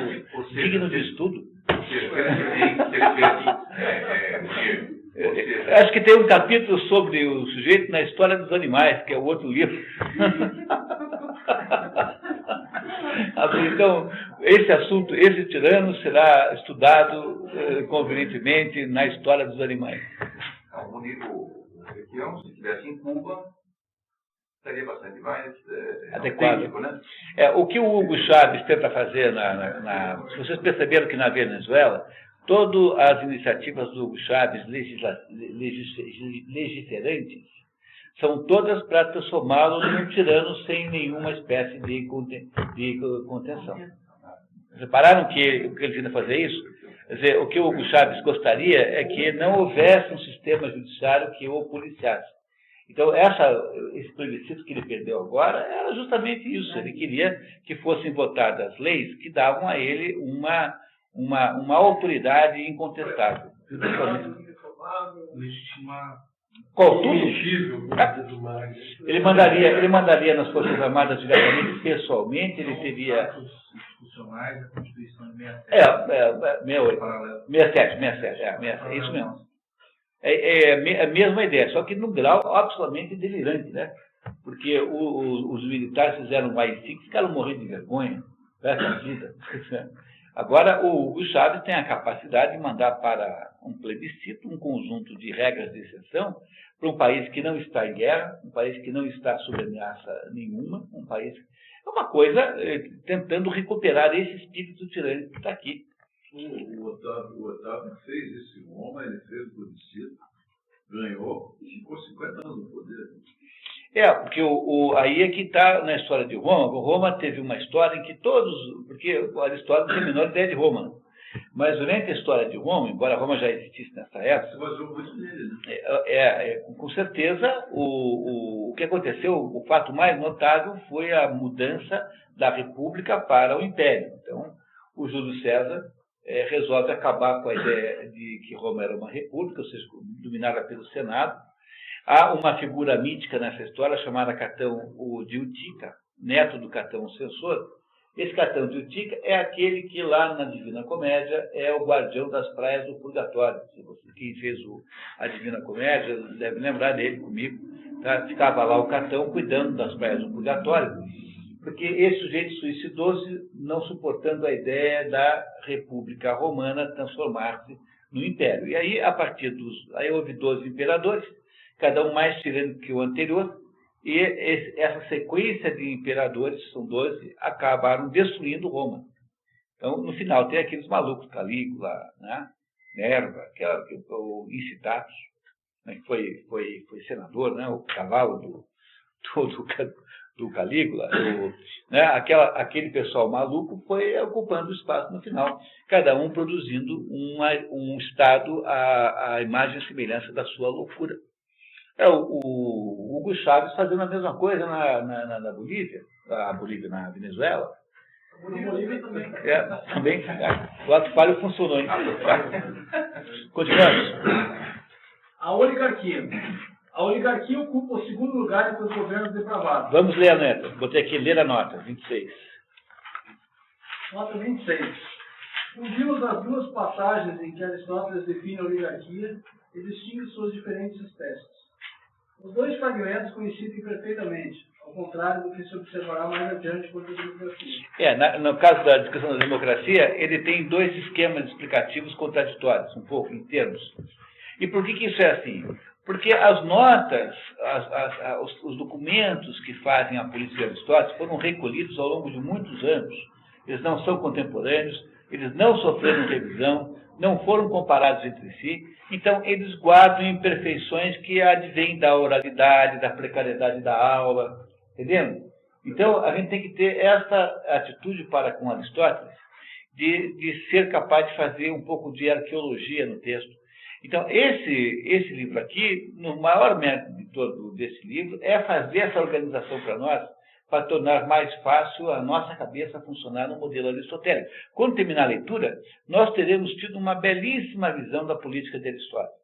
digno de estudo. Acho que tem um capítulo sobre o sujeito na História dos Animais, que é o outro livro. Então, esse assunto, esse tirano, será estudado convenientemente na História dos Animais. O Requião, se estivesse em Cuba, estaria bastante mais adequado. né? O que o Hugo Chávez tenta fazer, se vocês perceberam que na Venezuela, todas as iniciativas do Hugo Chávez legiferantes são todas para transformá-lo num tirano sem nenhuma espécie de contenção. Repararam que ele tenta fazer isso? Quer dizer, o que o Hugo Chávez gostaria é que não houvesse um sistema judiciário que o policiasse. Então, esse plebiscito que ele perdeu agora era justamente isso. Ele queria que fossem votadas leis que davam a ele uma autoridade incontestável. Legitimar. Ele mandaria nas Forças Armadas diretamente, pessoalmente, ele teria... Constitucionais, a Constituição de 67, é isso mesmo. É a mesma ideia, só que num grau absolutamente delirante, né? Porque os militares fizeram um AI-5 e ficaram morrendo de vergonha, da vida. Agora, o Chávez tem a capacidade de mandar para um plebiscito um conjunto de regras de exceção para um país que não está em guerra, um país que não está sob ameaça nenhuma, um país... É uma coisa tentando recuperar esse espírito tirânico que está aqui. O Otávio fez isso em Roma, ele fez o plebiscito, ganhou e ficou 50 anos no poder. Porque aí é que está na história de Roma. Roma teve uma história em que porque o Aristóteles tem a menor ideia de Roma, né? Mas durante a história de Roma, embora Roma já existisse nessa época, se baseou muito nele, né? Com certeza, o que aconteceu, o fato mais notável foi a mudança da República para o Império. Então, o Júlio César resolve acabar com a ideia de que Roma era uma república, ou seja, dominada pelo Senado. Há uma figura mítica nessa história chamada Catão de Utica, neto do Catão Censor. Esse Catão de Utica é aquele que lá na Divina Comédia é o guardião das praias do Purgatório. Quem fez a Divina Comédia deve lembrar dele comigo. Tá? Ficava lá o Catão cuidando das praias do Purgatório, porque esse sujeito suicidou-se não suportando a ideia da República Romana transformar-se no Império. E aí, aí houve 12 imperadores, cada um mais tirânico que o anterior, e essa sequência de imperadores, são 12, acabaram destruindo Roma. Então, no final, tem aqueles malucos, Calígula, né? Nerva, o Incitatus, né? que foi senador, né? O cavalo do Calígula, né? Aquele pessoal maluco foi ocupando o espaço no final, cada um produzindo um Estado à imagem e semelhança da sua loucura. O Hugo Chávez fazendo a mesma coisa na Bolívia, na Venezuela. Na Bolívia também. Também. O ato falho funcionou, hein? Continuamos. A oligarquia. A oligarquia ocupa o segundo lugar entre os governos depravados. Vamos ler a nota. Botei aqui, ler a nota, 26. Nota 26. Ouvimos as duas passagens em que Aristóteles define a oligarquia e distingue suas diferentes espécies. Os dois fragmentos coincidem perfeitamente, ao contrário do que se observará mais adiante quanto à democracia. No caso da discussão da democracia, ele tem dois esquemas explicativos contraditórios, um pouco, em termos. E por que isso é assim? Porque as notas, os documentos que fazem a política de Aristóteles foram recolhidos ao longo de muitos anos. Eles não são contemporâneos, eles não sofreram revisão, não foram comparados entre si, então eles guardam imperfeições que advêm da oralidade, da precariedade da aula, entendendo? Então a gente tem que ter essa atitude para com Aristóteles de ser capaz de fazer um pouco de arqueologia no texto. Então, esse livro aqui, no maior mérito de todo desse livro, é fazer essa organização para nós, para tornar mais fácil a nossa cabeça funcionar no modelo aristotélico. Quando terminar a leitura, nós teremos tido uma belíssima visão da política de Aristóteles.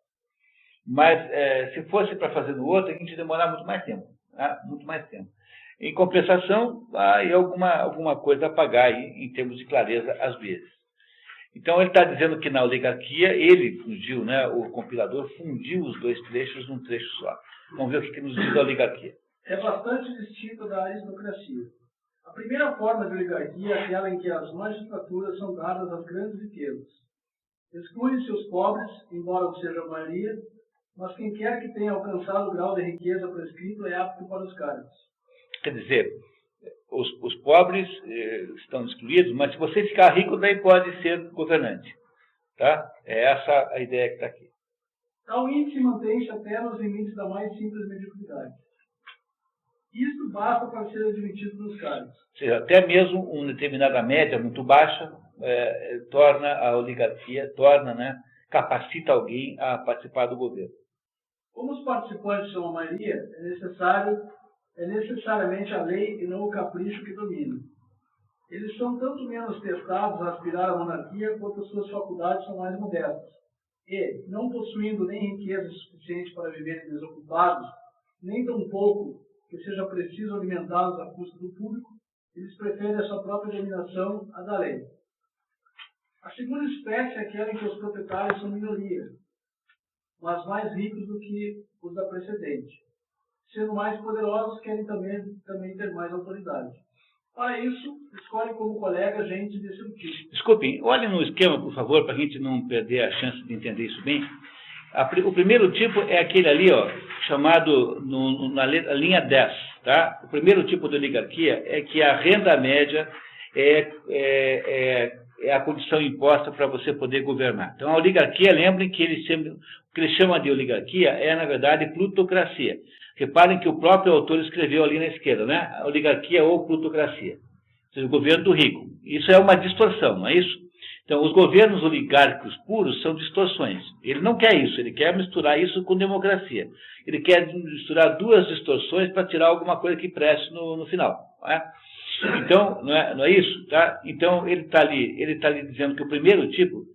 Mas, se fosse para fazer no outro, a gente ia demorar muito mais tempo. Tá? Muito mais tempo. Em compensação, há alguma coisa a pagar aí, em termos de clareza, às vezes. Então, ele está dizendo que na oligarquia, ele fundiu, né, o compilador fundiu os dois trechos num trecho só. Vamos ver o que nos diz a oligarquia. É bastante distinta da aristocracia. A primeira forma de oligarquia é aquela em que as magistraturas são dadas às grandes riquezas. Excluem-se os pobres, embora seja a maioria, mas quem quer que tenha alcançado o grau de riqueza prescrito é apto para os cargos. Quer dizer, os pobres estão excluídos, mas se você ficar rico, daí pode ser governante. Tá? É essa a ideia que está aqui. Tal índice mantém-se até nos limites da mais simples mediocridade. Isto basta para ser admitido nos cargos. Ou seja, até mesmo uma determinada média muito baixa torna a oligarquia, capacita alguém a participar do governo. Como os participantes são a maioria, é necessariamente a lei e não o capricho que domina. Eles são tanto menos testados a aspirar à monarquia quanto as suas faculdades são mais modestas. E, não possuindo nem riqueza suficiente para viverem desocupados, nem tão pouco que seja preciso alimentá-los à custa do público, eles preferem a sua própria dominação à da lei. A segunda espécie é aquela em que os proprietários são minoria, mas mais ricos do que os da precedente. Sendo mais poderosos, querem também ter mais autoridade. Para isso, escolhe como colega gente desse tipo. Desculpem, olhem no esquema, por favor, para a gente não perder a chance de entender isso bem. O primeiro tipo é aquele ali, ó, chamado na linha 10. Tá? O primeiro tipo de oligarquia é que a renda média é a condição imposta para você poder governar. Então, a oligarquia, lembrem que o que eles chamam de oligarquia é, na verdade, plutocracia. Reparem que o próprio autor escreveu ali na esquerda, né? A oligarquia ou plutocracia. Ou seja, o governo do rico. Isso é uma distorção, não é isso? Então, os governos oligárquicos puros são distorções. Ele não quer isso, ele quer misturar isso com democracia. Ele quer misturar duas distorções para tirar alguma coisa que preste no final. Não é? Então, não é isso? Tá? Então, ele está ali dizendo que o primeiro tipo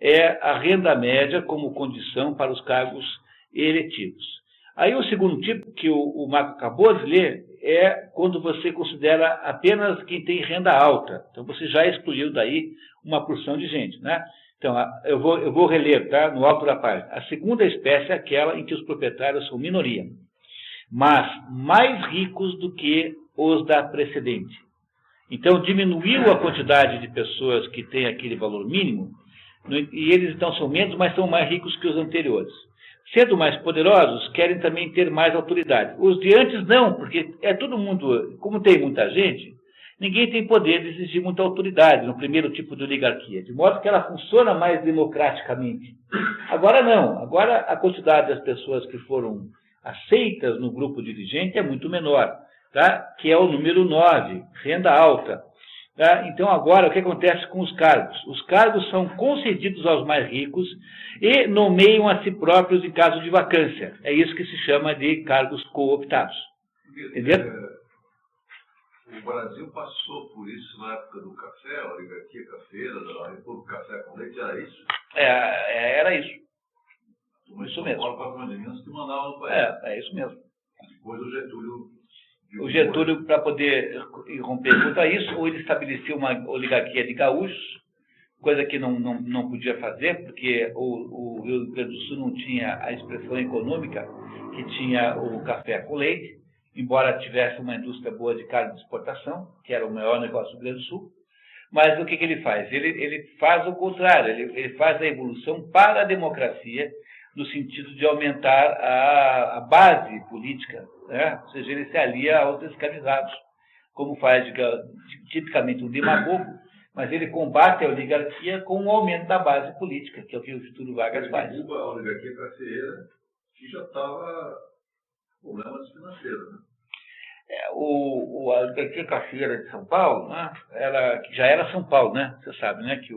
é a renda média como condição para os cargos eletivos. Aí o segundo tipo, que o Marco acabou de ler, é quando você considera apenas quem tem renda alta. Então você já excluiu daí uma porção de gente, né? Então, eu vou reler, tá? No alto da página. A segunda espécie é aquela em que os proprietários são minoria, mas mais ricos do que os da precedente. Então, diminuiu a quantidade de pessoas que têm aquele valor mínimo, e eles então são menos, mas são mais ricos que os anteriores. Sendo mais poderosos, querem também ter mais autoridade. Os de antes não, porque todo mundo, como tem muita gente, ninguém tem poder de exigir muita autoridade no primeiro tipo de oligarquia, de modo que ela funciona mais democraticamente. Agora não, agora a quantidade das pessoas que foram aceitas no grupo dirigente é muito menor, tá? Que é o número 9, renda alta. Tá? Então, agora, o que acontece com os cargos? Os cargos são concedidos aos mais ricos e nomeiam a si próprios em caso de vacância. É isso que se chama de cargos cooptados. Entendeu? O Brasil passou por isso na época do café, a oligarquia cafeira, da República Café com Leite, era isso? Era isso. Isso mesmo. O patrão de Minas que mandava no país. É isso mesmo. Depois o Getúlio... O Getúlio, para poder romper contra isso, ou ele estabelecia uma oligarquia de gaúchos, coisa que não podia fazer, porque o Rio Grande do Sul não tinha a expressão econômica que tinha o café com leite, embora tivesse uma indústria boa de carne de exportação, que era o maior negócio do Rio Grande do Sul. Mas o que ele faz? Ele faz o contrário, ele faz a evolução para a democracia, no sentido de aumentar a base política, né? Ou seja, ele se alia aos escravizados, como faz tipicamente um demagogo, mas ele combate a oligarquia com o aumento da base política, que é o que o Getúlio Vargas faz. Cuba, a oligarquia cafeeira, que já estava com problemas financeiros, né? A oligarquia cafeeira de São Paulo, né, que já era São Paulo, né? Você sabe, né, que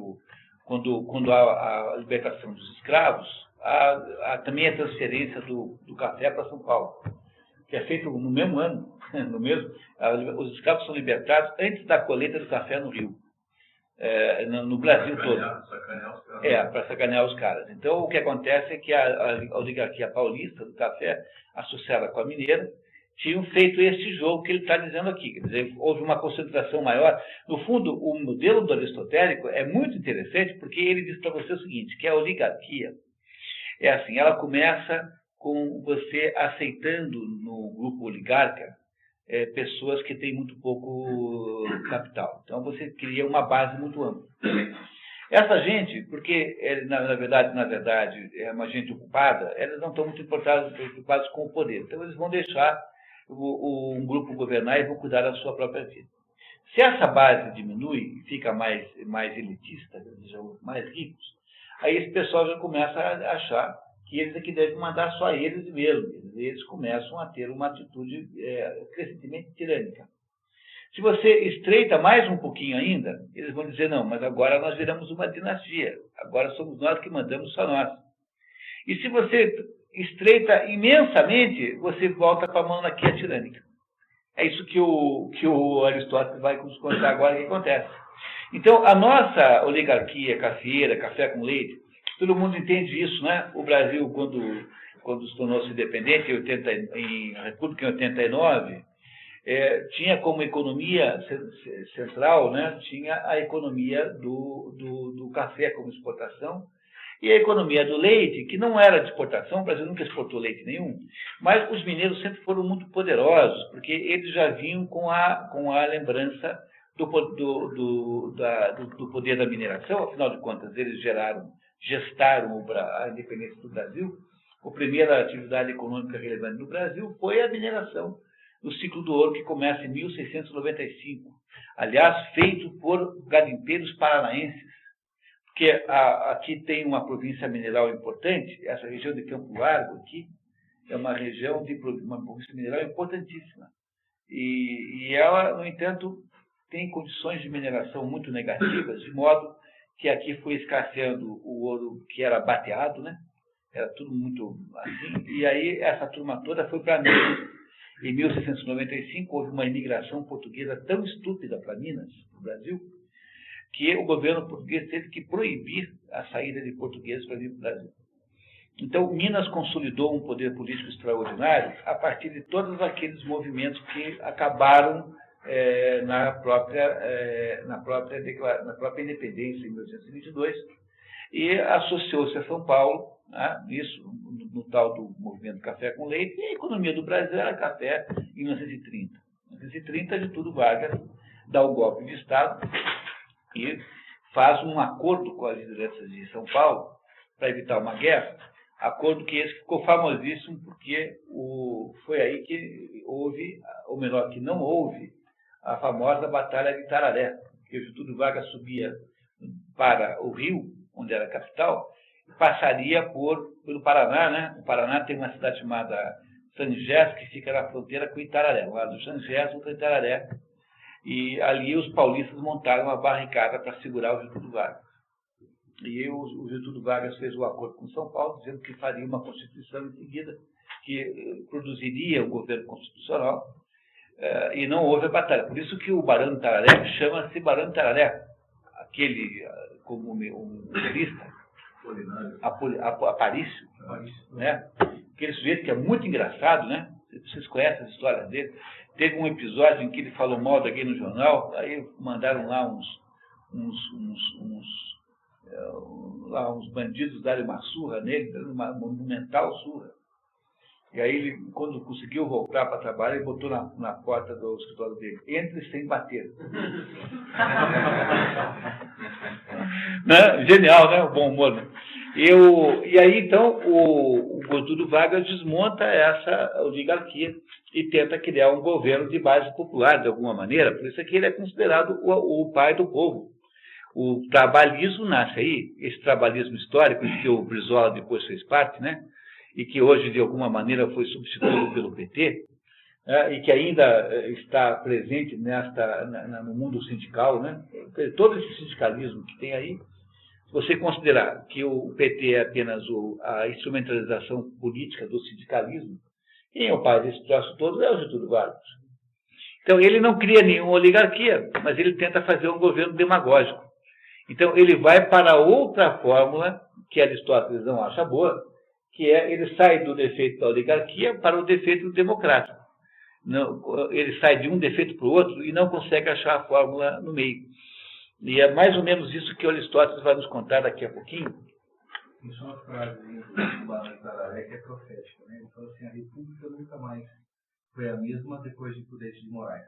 quando há a libertação dos escravos, há também a transferência do café para São Paulo, que é feito no mesmo ano, os escravos são libertados antes da colheita do café no Rio, no Brasil todo. Para sacanear os caras. Então, o que acontece é que a oligarquia paulista do café, associada com a mineira, tinham feito esse jogo que ele está dizendo aqui. Quer dizer, houve uma concentração maior. No fundo, o modelo do aristotélico é muito interessante, porque ele diz para você o seguinte, que a oligarquia é assim, ela começa com você aceitando no grupo oligarca pessoas que têm muito pouco capital. Então, você cria uma base muito ampla. Essa gente, porque na verdade é uma gente ocupada, eles não estão muito preocupados com o poder. Então, eles vão deixar um grupo governar e vão cuidar da sua própria vida. Se essa base diminui e fica mais elitista, mais ricos, aí esse pessoal já começa a achar que eles é que devem mandar só eles mesmos. Eles começam a ter uma atitude crescentemente tirânica. Se você estreita mais um pouquinho ainda, eles vão dizer, não, mas agora nós viramos uma dinastia. Agora somos nós que mandamos só nós. E se você estreita imensamente, você volta para a monarquia tirânica. É isso que o Aristóteles vai nos contar agora o que acontece. Então, a nossa oligarquia cafeeira, café com leite, todo mundo entende isso, né? O Brasil, quando se tornou-se independente, em República em 89, tinha como economia central, né? Tinha a economia do café como exportação e a economia do leite, que não era de exportação, o Brasil nunca exportou leite nenhum, mas os mineiros sempre foram muito poderosos, porque eles já vinham com a lembrança do poder da mineração. Afinal de contas, eles gestaram a independência do Brasil. A primeira atividade econômica relevante no Brasil foi a mineração, no ciclo do ouro, que começa em 1695. Aliás, feito por garimpeiros paranaenses, porque aqui tem uma província mineral importante, essa região de Campo Largo aqui, é uma região de uma província mineral importantíssima. E ela, no entanto, tem condições de mineração muito negativas, de modo que aqui foi escasseando o ouro que era bateado, né? Era tudo muito assim, e aí essa turma toda foi para Minas. Em 1695 houve uma imigração portuguesa tão estúpida para Minas, no Brasil, que o governo português teve que proibir a saída de portugueses para vir para o Brasil. Então, Minas consolidou um poder político extraordinário a partir de todos aqueles movimentos que acabaram na própria independência, em 1822, e associou-se a São Paulo, né, isso, no tal do movimento Café com Leite, e a economia do Brasil era café em 1930. Em 1930, Getúlio Vargas dá o golpe de Estado e faz um acordo com as lideranças de São Paulo para evitar uma guerra, acordo que esse ficou famosíssimo porque foi aí que houve, ou melhor, que não houve, a famosa Batalha de Tararé, que o Getúlio Vargas subia para o Rio, onde era a capital, e passaria pelo Paraná, né? O Paraná tem uma cidade chamada Sangés, que fica na fronteira com Itararé, lá do Sangés, outro Itararé, e ali os paulistas montaram uma barricada para segurar o Getúlio Vargas. E o Getúlio Vargas fez o acordo com São Paulo, dizendo que faria uma Constituição em seguida, que produziria o governo constitucional, e não houve a batalha. Por isso que o Barão de Tararé chama-se Barão de Tararé. Aquele, como um humorista, Aparício, né? Aquele sujeito que é muito engraçado, né? Vocês conhecem as histórias dele. Teve um episódio em que ele falou mal de alguém no jornal, aí mandaram lá uns bandidos darem uma surra nele, uma monumental surra. E aí ele, quando conseguiu voltar para trabalhar, ele botou na porta do escritório dele: entre sem bater. Né? Genial, né? O bom humor. Né? E aí, então, o Getúlio Vargas desmonta essa oligarquia e tenta criar um governo de base popular, de alguma maneira. Por isso é que ele é considerado o pai do povo. O trabalhismo nasce aí, esse trabalhismo histórico de que o Brizola depois fez parte, né? E que hoje, de alguma maneira, foi substituído pelo PT, e que ainda está presente no mundo sindical, né? Todo esse sindicalismo que tem aí, se você considerar que o PT é apenas a instrumentalização política do sindicalismo, quem é o pai desse troço todo é o Getúlio Vargas. Então, ele não cria nenhuma oligarquia, mas ele tenta fazer um governo demagógico. Então, ele vai para outra fórmula que Aristóteles não acha boa, que é ele sai do defeito da oligarquia para o defeito democrático. Não, ele sai de um defeito para o outro e não consegue achar a fórmula no meio. E é mais ou menos isso que Aristóteles vai nos contar daqui a pouquinho. Isso é uma frase do Barão Tararé que é profética, né? Ele fala assim: a República nunca mais foi a mesma depois de Prudente de Moraes.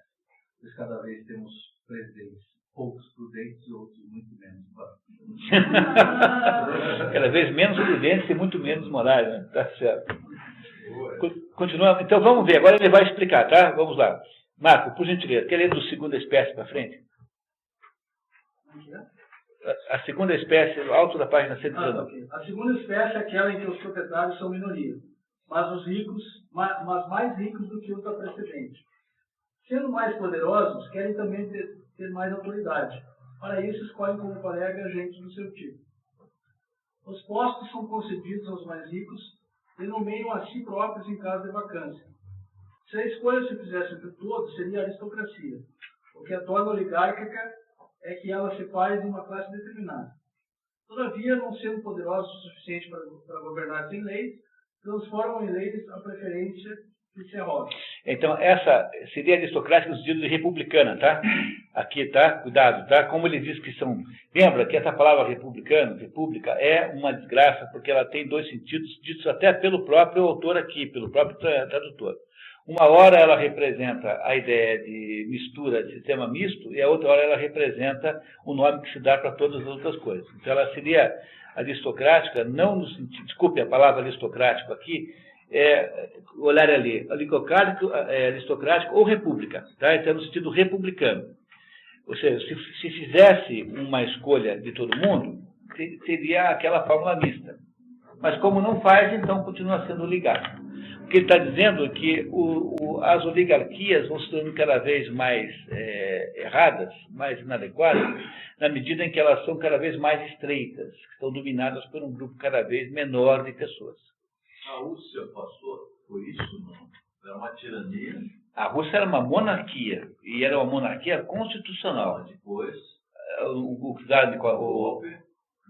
Pois cada vez temos presidentes, poucos prudentes e outros muito menos. Cada vez menos prudentes e muito menos morais, né? Tá certo. Continuamos. Então vamos ver. Agora ele vai explicar, tá? Vamos lá. Marco, por gentileza, quer ler do segunda espécie para frente? A segunda espécie, alto da página 119. Okay. A segunda espécie é aquela em que os proprietários são minoria, mas os ricos, mas mais ricos do que os da precedente. Sendo mais poderosos, querem também ter mais autoridade. Para isso, escolhem como colega gente do seu tipo. Os postos são concedidos aos mais ricos e nomeiam a si próprios em caso de vacância. Se a escolha se fizesse entre todos, seria a aristocracia. O que a torna oligárquica é que ela se faz de uma classe determinada. Todavia, não sendo poderosos o suficiente para governar sem leis, transformam em leis a preferência que se arroga. Então, essa seria aristocrática no sentido de republicana, tá? Aqui, tá? Cuidado, tá? Como ele diz que são... Lembra que essa palavra republicano, república, é uma desgraça, porque ela tem dois sentidos, ditos até pelo próprio autor aqui, pelo próprio tradutor. Uma hora ela representa a ideia de mistura, de sistema misto, e a outra hora ela representa o nome que se dá para todas as outras coisas. Então, ela seria aristocrática, não no sentido... Desculpe a palavra aristocrático aqui, olhar ali, aristocrático ou república, tá? Então, no sentido republicano. Ou seja, se fizesse uma escolha de todo mundo, seria aquela fórmula mista. Mas como não faz, então continua sendo oligárquico. O que ele está dizendo é que as oligarquias vão se tornando cada vez mais erradas, mais inadequadas, na medida em que elas são cada vez mais estreitas, que estão dominadas por um grupo cada vez menor de pessoas. A Rússia passou por isso, não? Era uma tirania. A Rússia era uma monarquia, e era uma monarquia constitucional. Depois,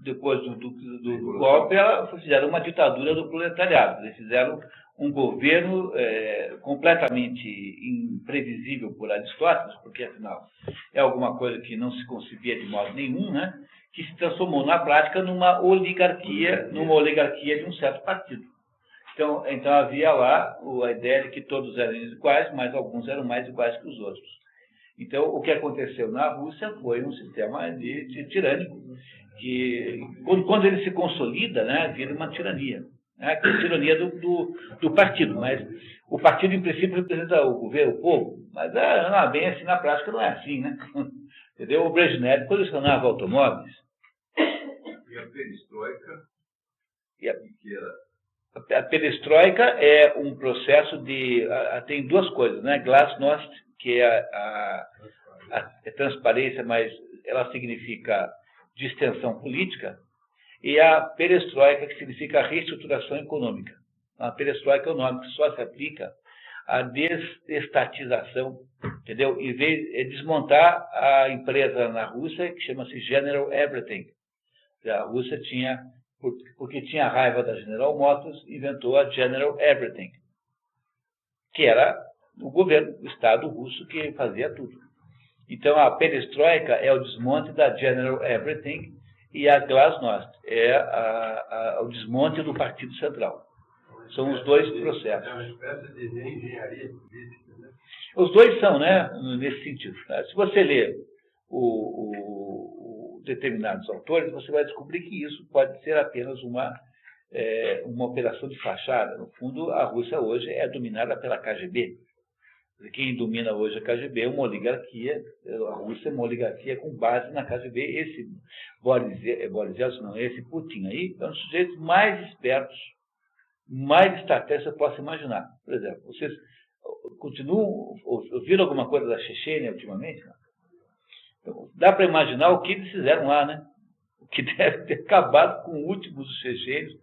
depois do golpe, fizeram uma ditadura do proletariado. Eles fizeram um governo completamente imprevisível por Aristóteles, porque, afinal, é alguma coisa que não se concebia de modo nenhum, né? Que se transformou na prática numa oligarquia de um certo partido. Então havia lá a ideia de que todos eram iguais, mas alguns eram mais iguais que os outros. Então, o que aconteceu na Rússia foi um sistema de tirânico, que quando ele se consolida, né, vira uma tirania. Né, que é a tirania do partido. Mas o partido, em princípio, representa o governo, o povo. Mas bem assim, na prática não é assim, né? Entendeu? O Brezhnev colecionava automóveis. E a perestroika? Que era... A perestroika é um processo de... Tem duas coisas, né? Glasnost, que é a transparência, mas ela significa distensão política, e a perestroika, que significa a reestruturação econômica. A perestroika é o nome que só se aplica à desestatização, entendeu? Em vez de desmontar a empresa na Rússia, que chama-se General Everything. A Rússia tinha porque tinha raiva da General Motors, inventou a General Everything, que era o governo, o Estado russo que fazia tudo. Então, a perestroika é o desmonte da General Everything e a glasnost é o desmonte do Partido Central. São os dois processos. É uma espécie de engenharia política, né? Os dois são, né, nesse sentido. Tá? Se você ler determinados autores, você vai descobrir que isso pode ser apenas uma operação de fachada. No fundo, a Rússia hoje é dominada pela KGB. Quem domina hoje a KGB é uma oligarquia, a Rússia é uma oligarquia com base na KGB. Esse esse Putin aí, é um dos sujeitos mais espertos, mais estratégia que você possa imaginar. Por exemplo, vocês ouviram alguma coisa da Chechênia ultimamente? Então, dá para imaginar o que eles fizeram lá, né? O que deve ter acabado com o último dos chechênios.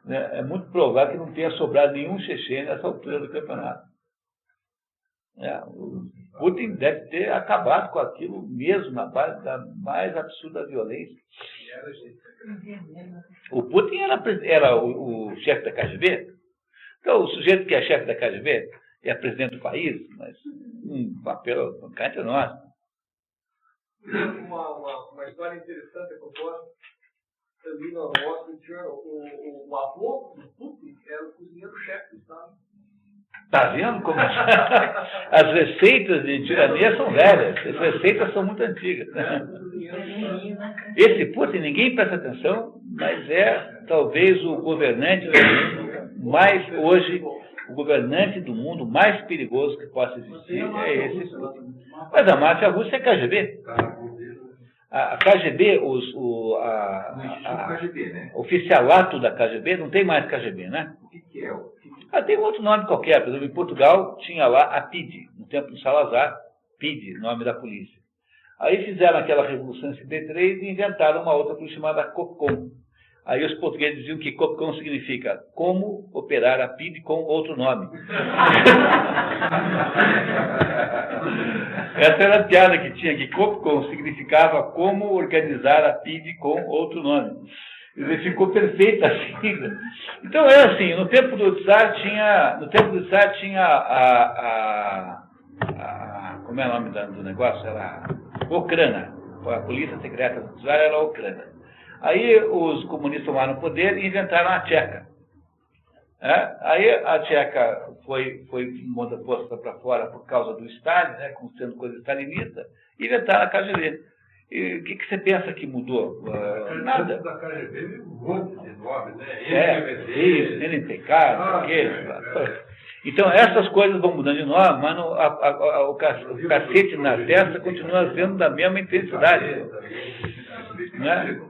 Né? É muito provável que não tenha sobrado nenhum chechênio nessa altura do campeonato. O Putin deve ter acabado com aquilo mesmo na base da mais absurda violência. O Putin era o chefe da KGB. Então, o sujeito que é chefe da KGB é presidente do país, mas um papel cá entre nós. Uma história interessante que eu gosto, também no Wall Street Journal, o avô do Putin era o cozinheiro-chefe do Estado. Está vendo como as receitas de tirania são velhas, as receitas são muito antigas. Né? Esse Putin, ninguém presta atenção, mas é talvez o governante do mundo mais, hoje, o governante do mundo mais perigoso que possa existir é esse Putin. Mas a máfia russa é KGB. A KGB, né? oficialato da KGB, não tem mais KGB, né? O que é? Tem outro nome qualquer. Por exemplo, em Portugal tinha lá a PIDE, no tempo do Salazar, PIDE, nome da polícia. Aí fizeram aquela Revolução em 53 e inventaram uma outra polícia chamada COPCOM. Aí os portugueses diziam que COPCOM significa como operar a PIDE com outro nome. Essa era a piada que tinha, que COPCOM significava como organizar a PIDE com outro nome. Quer dizer, ficou perfeita a sigla. Então era assim, no tempo do Tsar tinha como é o nome do negócio? Era a Ucrânia. A polícia secreta do Tsar era a Ucrânia. Aí os comunistas tomaram o poder e inventaram a Tcheca. Aí a Tcheca foi posta para fora por causa do Stalin, né, como sendo coisa stalinista, e inventaram a KGB. E o que você pensa que mudou? Nada. Da KGB, um monte de nomes, né? Isso, NPK, não sei o quê. Então, essas coisas vão mudando de nome, mas o cacete na testa continua sendo da mesma intensidade. Né?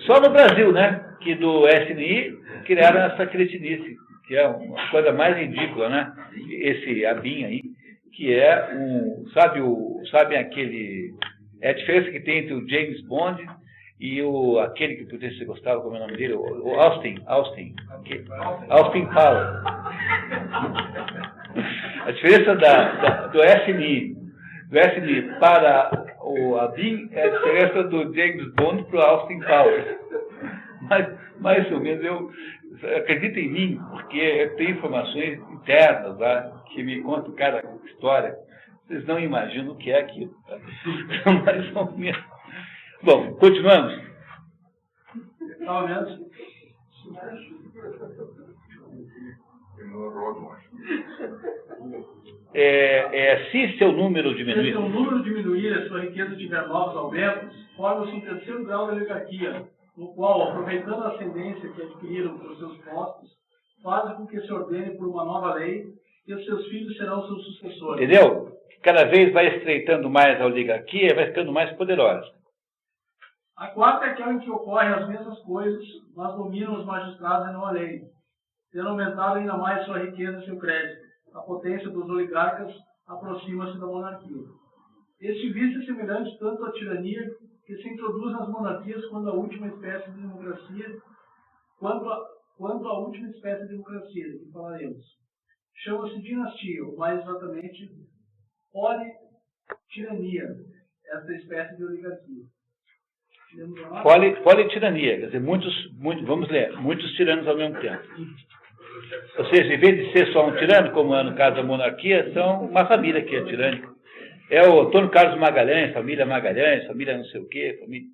Só no Brasil, né? Que do SNI criaram essa cretinice, que é uma coisa mais ridícula, né? Esse ABIN aí, que é sabe aquele... É a diferença que tem entre o James Bond e aquele que você gostava, como é o nome dele? O Austin Powers. A diferença do SNI para o ABIN é a diferença do James Bond para o Austin Powers. Mas, mais ou menos, acredita em mim, porque eu tenho informações internas lá, que me contam cada história. Vocês não imaginam o que é aquilo. Tá? Mais ou menos. Bom, continuamos. Se seu número diminuir. Se seu número diminuir e a sua riqueza tiver novos aumentos, forma-se um terceiro grau da oligarquia, no qual, aproveitando a ascendência que adquiriram pelos seus postos, fazem com que se ordene por uma nova lei e os seus filhos serão seus sucessores. Entendeu? Cada vez vai estreitando mais a oligarquia e vai ficando mais poderosa. A quarta é aquela em que ocorrem as mesmas coisas, mas dominam os magistrados e não a lei, tendo aumentado ainda mais sua riqueza e seu crédito. A potência dos oligarcas aproxima-se da monarquia. Este vício é semelhante tanto à tirania que se introduz nas monarquias quando a última espécie de democracia, quanto a última espécie de democracia, de que falaremos. Chama-se dinastia, ou mais exatamente, politirania, essa espécie de oligarquia. Politirania, quer dizer, vamos ler, muitos tiranos ao mesmo tempo. Ou seja, em vez de ser só um tirano, como é no caso da monarquia, são uma família que é tirânica. É o Antônio Carlos Magalhães, família não sei o quê, família...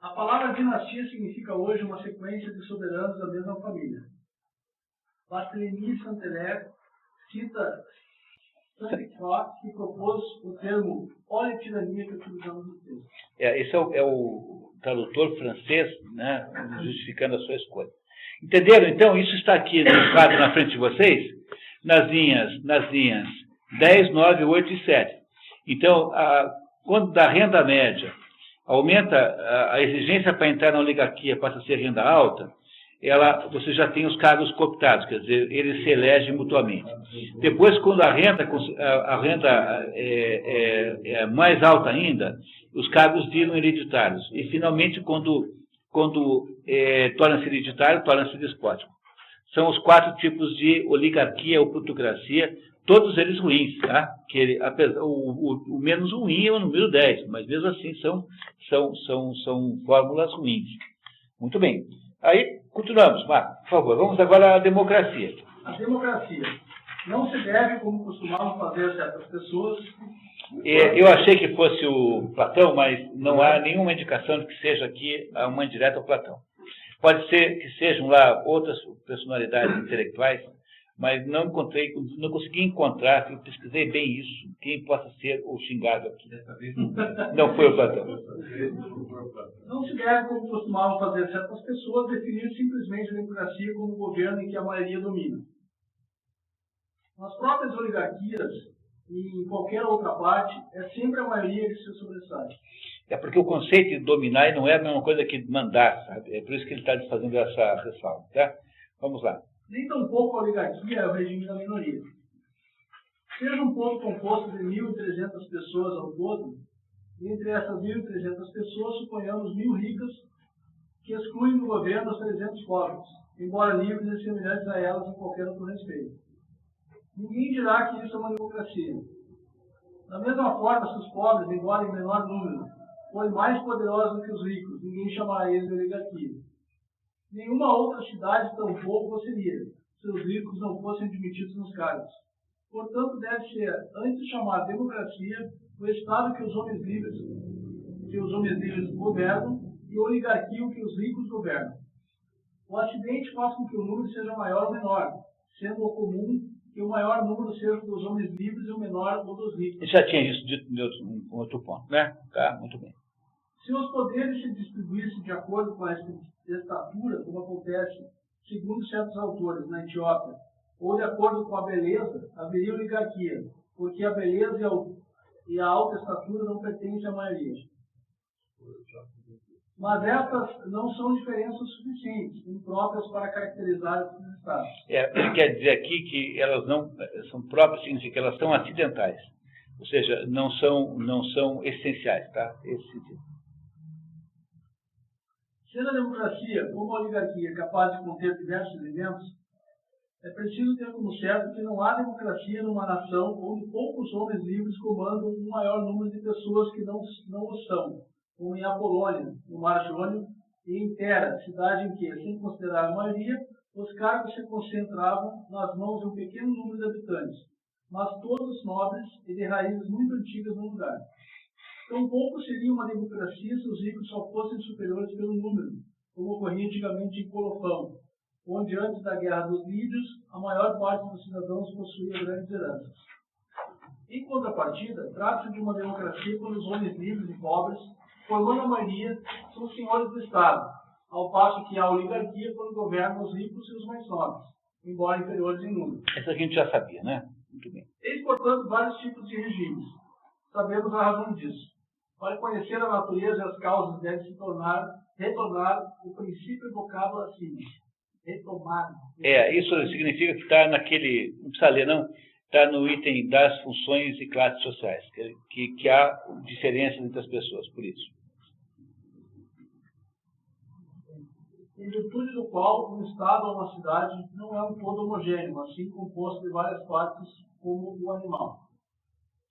A palavra dinastia significa hoje uma sequência de soberanos da mesma família. Barthélemy Saint-Hilaire cita Saint-Croix, que propôs o termo politirania que utilizamos no texto. Esse é o tradutor francês, né, justificando a sua escolha. Entenderam? Então, isso está aqui no quadro na frente de vocês, nas linhas 10, 9, 8 e 7. Então, quando da renda média aumenta a exigência para entrar na oligarquia, passa a ser renda alta, você já tem os cargos cooptados, quer dizer, eles se elegem mutuamente. Depois, quando a renda é mais alta ainda, os cargos viram hereditários. E, finalmente, quando torna-se hereditário, torna-se despótico. São os 4 tipos de oligarquia ou plutocracia, todos eles ruins, tá? O menos ruim é o número 10, mas mesmo assim são fórmulas ruins. Muito bem. Aí, continuamos, Marco, por favor. Vamos agora à democracia. A democracia não se deve, como costumavam fazer certas pessoas... Eu achei que fosse o Platão, mas não há nenhuma indicação de que seja aqui uma indireta ao Platão. Pode ser que sejam lá outras personalidades intelectuais, mas não consegui encontrar, eu pesquisei bem isso, quem possa ser o xingado aqui. Não foi o Platão. Não se deve, como costumavam fazer certas pessoas, definir simplesmente a democracia como o governo em que a maioria domina. Nas próprias oligarquias e em qualquer outra parte, é sempre a maioria que se sobressai. É porque o conceito de dominar não é a mesma coisa que mandar, sabe? É por isso que ele está fazendo essa ressalva, tá? Vamos lá. Nem tampouco a oligarquia é o regime da minoria. Seja um povo composto de 1.300 pessoas ao todo, e entre essas 1.300 pessoas, suponhamos 1.000 ricas, que excluem do governo os 300 pobres, embora livres e semelhantes a elas em qualquer outro respeito. Ninguém dirá que isso é uma democracia. Da mesma forma, se os pobres, embora em menor número, forem mais poderosos do que os ricos, ninguém chamará eles de oligarquia. Nenhuma outra cidade tampouco o seria, se os ricos não fossem admitidos nos cargos. Portanto, deve ser, antes de chamar democracia, o Estado que os homens livres governam e a oligarquia que os ricos governam. O acidente faz com que o número seja maior ou menor, sendo o comum que o maior número seja dos homens livres e o menor o dos ricos. Eu já tinha isso dito em outro ponto, né? Tá, muito bem. Se os poderes se distribuíssem de acordo com a estatura, como acontece, segundo certos autores, na Etiópia, ou de acordo com a beleza, haveria oligarquia, porque a beleza e a alta estatura não pertencem à maioria. Mas estas não são diferenças suficientes, impróprias para caracterizar esses estados. Ele quer dizer aqui que elas não são próprias, significa que elas são acidentais. Ou seja, não são essenciais, tá? Esse sentido. Sendo a democracia, como a oligarquia, capaz de conter diversos elementos, é preciso ter como certo que não há democracia numa nação onde poucos homens livres comandam um maior número de pessoas que não o são, como em Apolônia, no Mar Jônio, e em Tera, cidade em que, sem considerar a maioria, os cargos se concentravam nas mãos de um pequeno número de habitantes, mas todos nobres e de raízes muito antigas no lugar. Tampouco seria uma democracia se os ricos só fossem superiores pelo número, como ocorria antigamente em Colofão, onde antes da Guerra dos Lídios, a maior parte dos cidadãos possuía grandes heranças. Em contrapartida, trata-se de uma democracia quando os homens livres e pobres, formando a maioria, são senhores do Estado, ao passo que há oligarquia quando governam os ricos e os mais nobres, embora inferiores em número. Essa a gente já sabia, né? Muito bem. Eis, portanto, vários tipos de regimes. Sabemos a razão disso. Para conhecer a natureza e as causas, deve-se retornar o princípio evocado acima. Retomar. Isso significa que está naquele, não precisa ler não, está no item das funções e classes sociais, que há diferenças entre as pessoas, por isso. Em virtude do qual um Estado ou uma cidade não é um todo homogêneo, mas sim composto de várias partes, como o animal.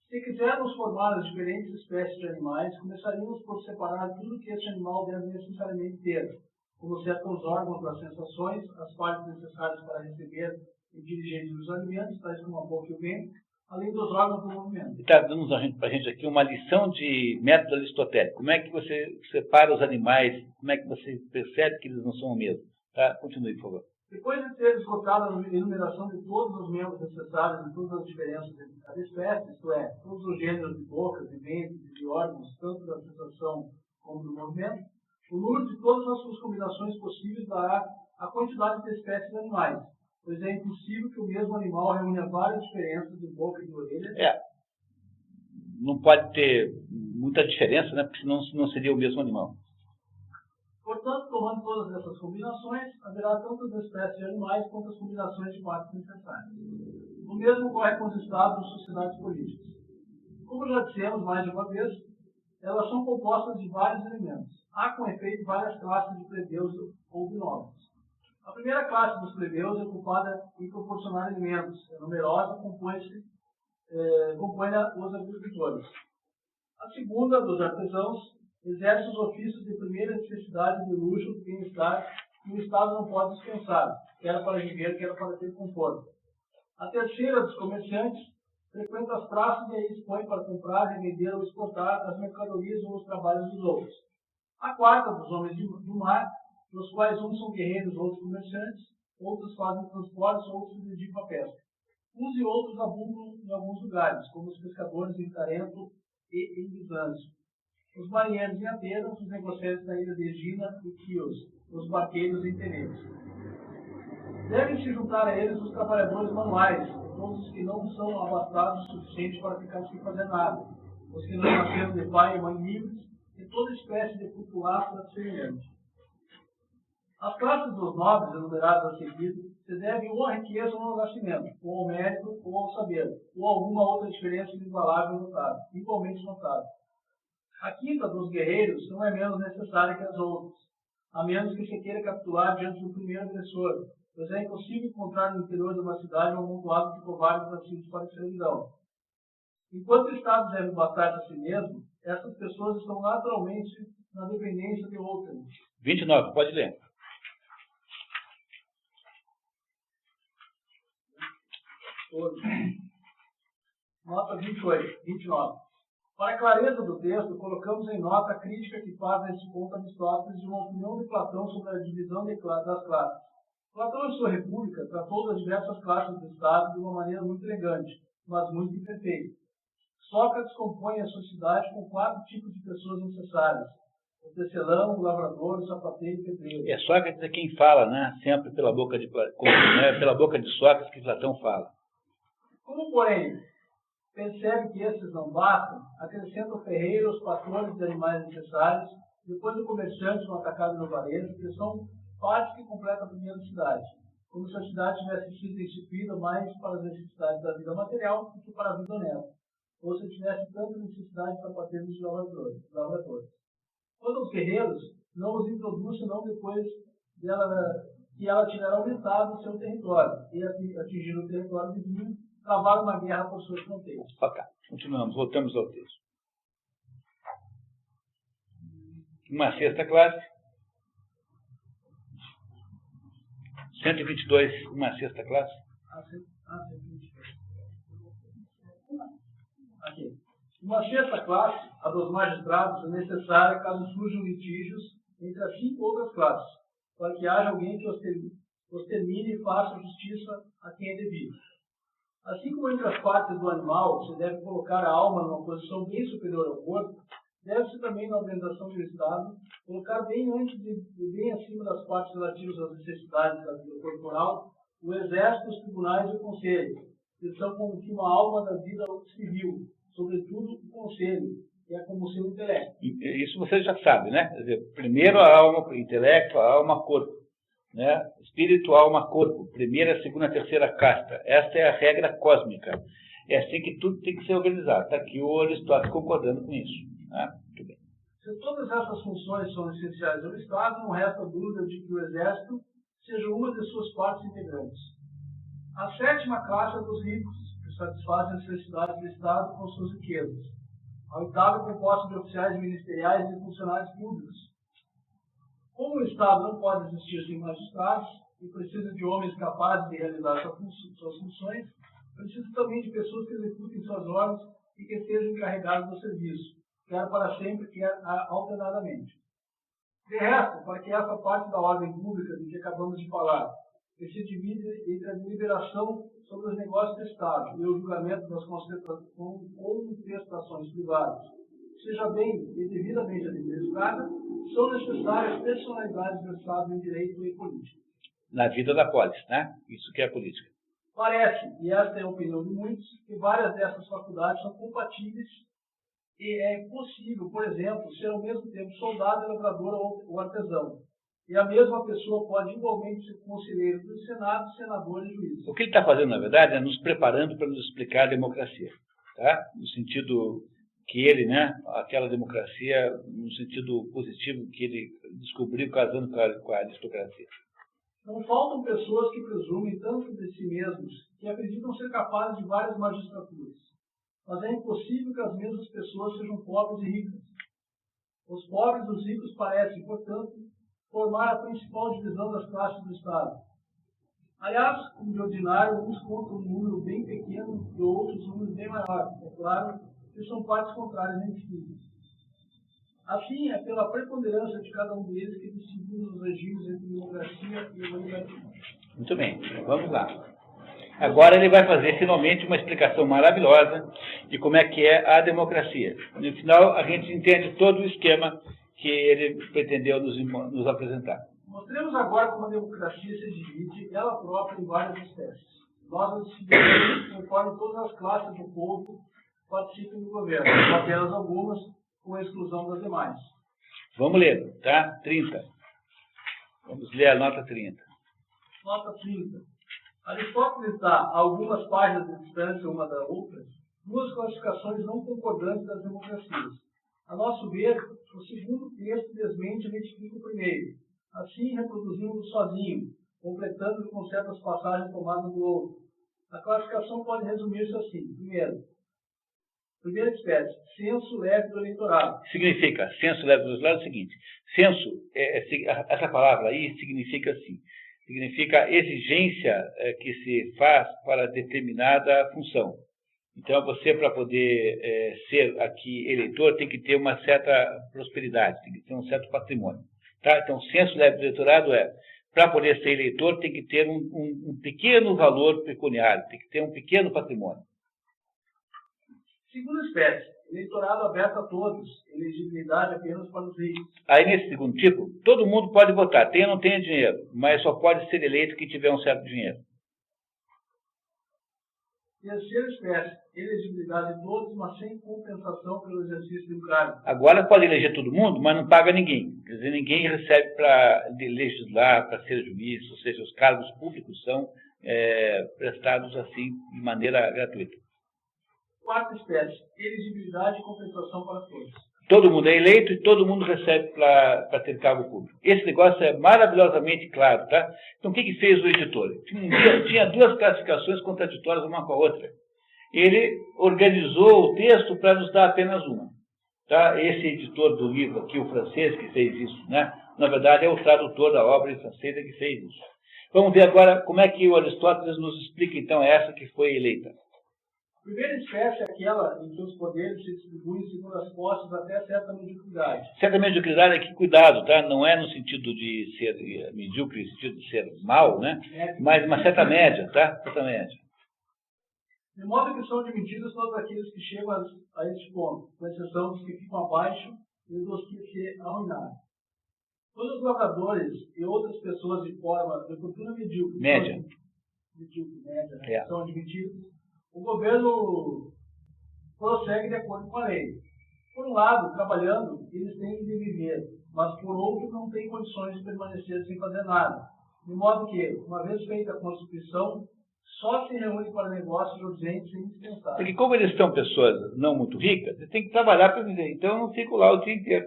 Se quisermos formar as diferentes espécies de animais, começaríamos por separar tudo que este animal deve necessariamente ter, como certos órgãos das sensações, as partes necessárias para receber e dirigir os alimentos, tais como a boca e o ventre, além dos órgãos do movimento. Está dando para a gente aqui uma lição de método aristotélico. Como é que você separa os animais? Como é que você percebe que eles não são o mesmo? Tá? Continue, por favor. Depois de ter esgotado a enumeração de todos os membros necessários e todas as diferenças entre cada espécie, isto é, todos os gêneros de bocas, de ventres e de órgãos, tanto da sensação como do movimento, o número de todas as suas combinações possíveis dará a quantidade de espécies de animais, pois é impossível que o mesmo animal reúna várias diferenças de boca e de orelha. Não pode ter muita diferença, né? Porque senão não seria o mesmo animal. Portanto, tomando todas essas combinações, haverá tantas espécies de animais quanto as combinações de partes necessárias. O mesmo ocorre com os estados ou sociedades políticas. Como já dissemos mais de uma vez, elas são compostas de vários elementos. Há, com efeito, várias classes de plebeus ou de nobres. A primeira classe dos plebeus é ocupada em proporcionar alimentos. É numerosa, compõe os agricultores. A segunda, dos artesãos, exerce os ofícios de primeira necessidade de luxo e bem-estar que o Estado não pode dispensar, quer para viver, quer para ter conforto. A terceira, dos comerciantes, frequenta as praças e aí expõe para comprar, revender ou exportar as mercadorias ou os trabalhos dos outros. A quarta, dos homens do mar, dos quais uns são guerreiros, outros comerciantes, outros fazem transportes, outros se dedicam à pesca. Uns e outros abundam em alguns lugares, como os pescadores em Tarento e em Bizâncio. Os marinheiros em Atenas, os negociantes na ilha de Egina e Quios, os barqueiros em Tenedos. Devem-se juntar a eles os trabalhadores manuais, todos os que não são abastados o suficiente para ficar sem fazer nada, os que não nasceram de pai e mãe livres, e toda espécie de população semelhante. As classes dos nobres, enumeradas a seguir, se devem ou à riqueza ou ao nascimento, ou ao mérito ou ao saber, ou a alguma outra diferença inigualável igualmente notável. A quinta, dos guerreiros, não é menos necessária que as outras, a menos que se queira capitular diante do primeiro agressor, pois é impossível encontrar no interior de uma cidade um amontoado de covardes nascidos para a escravidão. Enquanto o Estado deve bastar-se a si mesmo, essas pessoas estão naturalmente na dependência de outras. 29, pode ler. Nota 29. Para a clareza do texto, colocamos em nota a crítica que faz nesse ponto Aristóteles de uma opinião de Platão sobre a divisão das classes. Platão, em sua República, tratou das diversas classes do Estado de uma maneira muito elegante, mas muito imperfeita. Sócrates compõe a sociedade com 4 tipos de pessoas necessárias: o tecelão, o lavrador, o sapateiro e o pedreiro. Sócrates é quem fala, né? Sempre pela boca de Sócrates que Platão fala. Como, porém, percebe que esses não bastam, acrescenta o ferreiro, os pastores de animais necessários, depois o comerciante no atacado e no varejo, que são partes que completam a primeira cidade, como se a cidade tivesse sido instituída mais para as necessidades da vida material do que para a vida honesta, ou se tivesse tanta necessidade para patentes de lavradores. Quanto aos guerreiros, não os introduz senão depois que ela tiver aumentado o seu território e atingido o território vizinho, travar uma guerra por suas fronteiras. Ok, continuamos, voltamos ao texto. Uma sexta classe. 122, uma sexta classe. 122. Aqui. Uma sexta classe, a dos magistrados, é necessária caso surjam litígios entre as 5 outras classes, para que haja alguém que os termine e faça justiça a quem é devido. Assim como entre as partes do animal se deve colocar a alma numa posição bem superior ao corpo, deve-se também, na organização do Estado, colocar bem antes e bem acima das partes relativas às necessidades da vida corporal, o exército, os tribunais e o conselho, que são como que uma alma da vida civil, sobretudo o conselho, que é como o seu intelecto. Isso você já sabe, né? Quer dizer, primeiro a alma, o intelecto, a alma, corpo. Né? Espírito, alma, corpo. Primeira, segunda, terceira casta. Esta é a regra cósmica. É assim que tudo tem que ser organizado. Está aqui o Aristóteles concordando com isso. Né? Muito bem. Se todas essas funções são essenciais ao Estado, não resta dúvida de que o Exército seja uma de suas partes integrantes. A sétima classe é dos ricos, que satisfazem as necessidades do Estado com suas riquezas. A oitava é composta de oficiais ministeriais e funcionários públicos. Como o Estado não pode existir sem magistrados e precisa de homens capazes de realizar suas funções, precisa também de pessoas que executem suas ordens e que estejam encarregadas do serviço, quer para sempre, quer alternadamente. De resto, para que essa parte da ordem pública de que acabamos de falar, que se divide entre a deliberação sobre os negócios do Estado e o julgamento das contestações privadas, seja bem e devidamente administrada, são necessárias personalidades versadas em direito e política. Na vida da polis, né? Isso que é a política. Parece, e esta é a opinião de muitos, que várias dessas faculdades são compatíveis e é possível, por exemplo, ser ao mesmo tempo soldado, lavrador ou artesão. E a mesma pessoa pode igualmente ser conselheiro do Senado, senador e juiz. O que ele está fazendo, na verdade, é nos preparando para nos explicar a democracia. Tá? No sentido que ele, né, aquela democracia, no sentido positivo que ele descobriu casando com a aristocracia. Não faltam pessoas que presumem tanto de si mesmos que acreditam ser capazes de várias magistraturas. Mas é impossível que as mesmas pessoas sejam pobres e ricas. Os pobres e os ricos parecem, portanto, formar a principal divisão das classes do Estado. Aliás, como de ordinário, uns contam um número bem pequeno e outros um número bem maior. É claro que são partes contrárias entre si. Assim, é pela preponderância de cada um deles que distinguimos os regimes entre democracia e oligarquia. Muito bem, vamos lá. Agora ele vai fazer finalmente uma explicação maravilhosa de como é que é a democracia. No final, a gente entende todo o esquema que ele pretendeu nos apresentar. Mostremos agora como a democracia se divide, ela própria, em várias espécies. Nós a decidimos conforme todas as classes do povo participam do governo, apenas algumas, com a exclusão das demais. Vamos ler, tá? 30. Vamos ler a nota 30. Nota 30. Aristóteles dá, a algumas páginas de distância uma da outra, duas classificações não concordantes das democracias. A nosso ver, o segundo texto desmente e retifica o primeiro. Assim, reproduzimos-o sozinho, completando com certas passagens tomadas do outro. A classificação pode resumir-se assim. Primeira espécie, censo leve do eleitorado. Significa, censo leve do eleitorado é o seguinte, censo, essa palavra aí significa assim, significa exigência que se faz para determinada função. Então, você, para poder ser aqui eleitor, tem que ter uma certa prosperidade, tem que ter um certo patrimônio. Tá? Então, censo leve do eleitorado para poder ser eleitor, tem que ter um pequeno valor pecuniário, tem que ter um pequeno patrimônio. Segunda espécie, eleitorado aberto a todos, elegibilidade apenas para os ricos. Aí, nesse segundo tipo, todo mundo pode votar, tenha ou não tenha dinheiro, mas só pode ser eleito quem tiver um certo dinheiro. Terceira espécie, elegibilidade de todos, mas sem compensação pelo exercício do cargo. Agora pode eleger todo mundo, mas não paga ninguém. Quer dizer, ninguém recebe para legislar, para ser juiz, ou seja, os cargos públicos são prestados assim de maneira gratuita. Quarta espécie, elegibilidade e compensação para todos. Todo mundo é eleito e todo mundo recebe para ter cargo público. Esse negócio é maravilhosamente claro, tá? Então, o que fez o editor? Tinha duas classificações contraditórias uma com a outra. Ele organizou o texto para nos dar apenas uma. Tá? Esse editor do livro aqui, o francês, que fez isso, né? Na verdade, é o tradutor da obra em francês que fez isso. Vamos ver agora como é que o Aristóteles nos explica, então, essa que foi eleita. A primeira espécie é aquela em que os poderes se distribuem segundo as posses até certa mediocridade. Certa mediocridade é que, cuidado, tá? Não é no sentido de ser medíocre, no sentido de ser mal, né? Mas uma certa média, tá? Certa média. De modo que são admitidos todos aqueles que chegam a este ponto, com exceção dos que ficam abaixo e dos que se arruinaram. Todos os lavradores e outras pessoas de fortuna medíocre, média, né? São admitidos. O governo prossegue de acordo com a lei. Por um lado, trabalhando, eles têm de viver, mas por outro, não têm condições de permanecer sem fazer nada. De modo que, uma vez feita a Constituição, só se reúne para negócios urgentes e indispensáveis. Porque como eles são pessoas não muito ricas, eles têm que trabalhar para viver. Então, eu não fico lá o dia inteiro.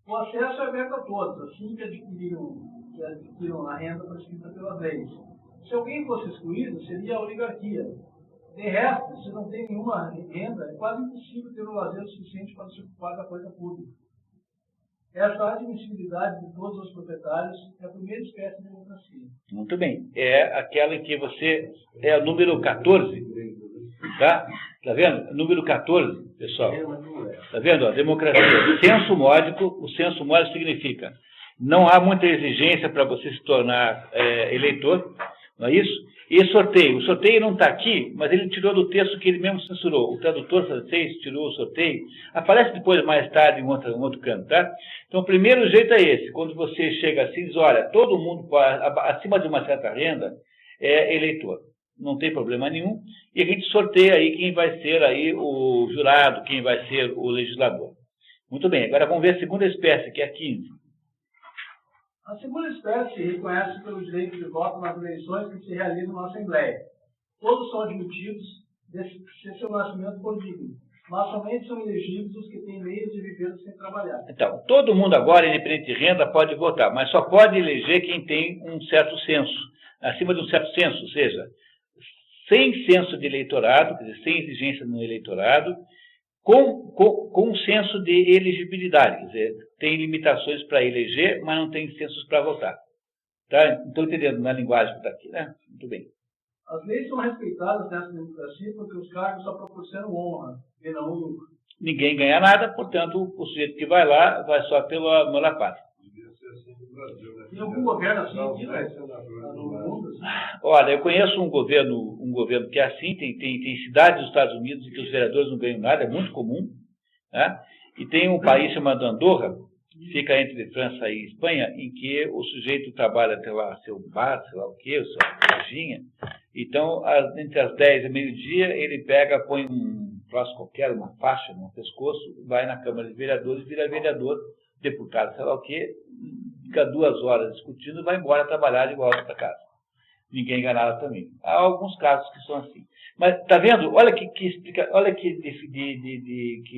O acesso é aberto a todos, assim que adquiriram a renda prescrita pelas leis. Se alguém fosse excluído, seria a oligarquia. De resto, se não tem nenhuma renda, é quase impossível ter um lazer suficiente para se ocupar da coisa pública. Essa admissibilidade de todos os proprietários é a primeira espécie de democracia. Muito bem. É aquela em que você... É o número 14. Tá? Tá vendo? Número 14, pessoal. Tá vendo? A democracia. Senso módico. O senso módico significa não há muita exigência para você se tornar eleitor. Não é isso? E sorteio. O sorteio não está aqui, mas ele tirou do texto que ele mesmo censurou. O tradutor francês tirou o sorteio. Aparece depois, mais tarde, em outro canto, tá? Então, o primeiro jeito é esse. Quando você chega assim e diz, olha, todo mundo acima de uma certa renda é eleitor. Não tem problema nenhum. E a gente sorteia aí quem vai ser aí o jurado, quem vai ser o legislador. Muito bem. Agora vamos ver a segunda espécie, que é a 15. A segunda espécie se reconhece pelo direito de voto nas eleições que se realizam na Assembleia. Todos são admitidos de seu nascimento por digno, mas somente são elegíveis os que têm meios de viver sem trabalhar. Então, todo mundo agora, independente de renda, pode votar, mas só pode eleger quem tem um certo censo, acima de um certo censo, ou seja, sem censo de eleitorado, quer dizer, sem exigência no eleitorado, com um senso de elegibilidade, quer dizer, tem limitações para eleger, mas não tem censos para votar. Tá? Estou entendendo na linguagem que está aqui, né? Muito bem. As leis são respeitadas nessa democracia porque os cargos só proporcionam honra e não lucro. Ninguém ganha nada, portanto, o sujeito que vai lá vai só pelo amor à pátria. Tem algum governo assim aqui, no mundo? Olha, eu conheço um governo que é assim, tem cidades dos Estados Unidos em que os vereadores não ganham nada, é muito comum, né? E tem um país chamado Andorra, que fica entre França e Espanha, em que o sujeito trabalha até lá seu bar, sei lá o quê, sua lojinha. Então, entre as 10 e meio-dia, ele pega, põe um troço qualquer, uma faixa no pescoço, vai na Câmara de Vereadores, vira vereador, deputado, sei lá o quê, fica 2 horas discutindo e vai embora trabalhar de volta para casa. Ninguém ganha nada também. Há alguns casos que são assim. Mas, tá vendo? Olha que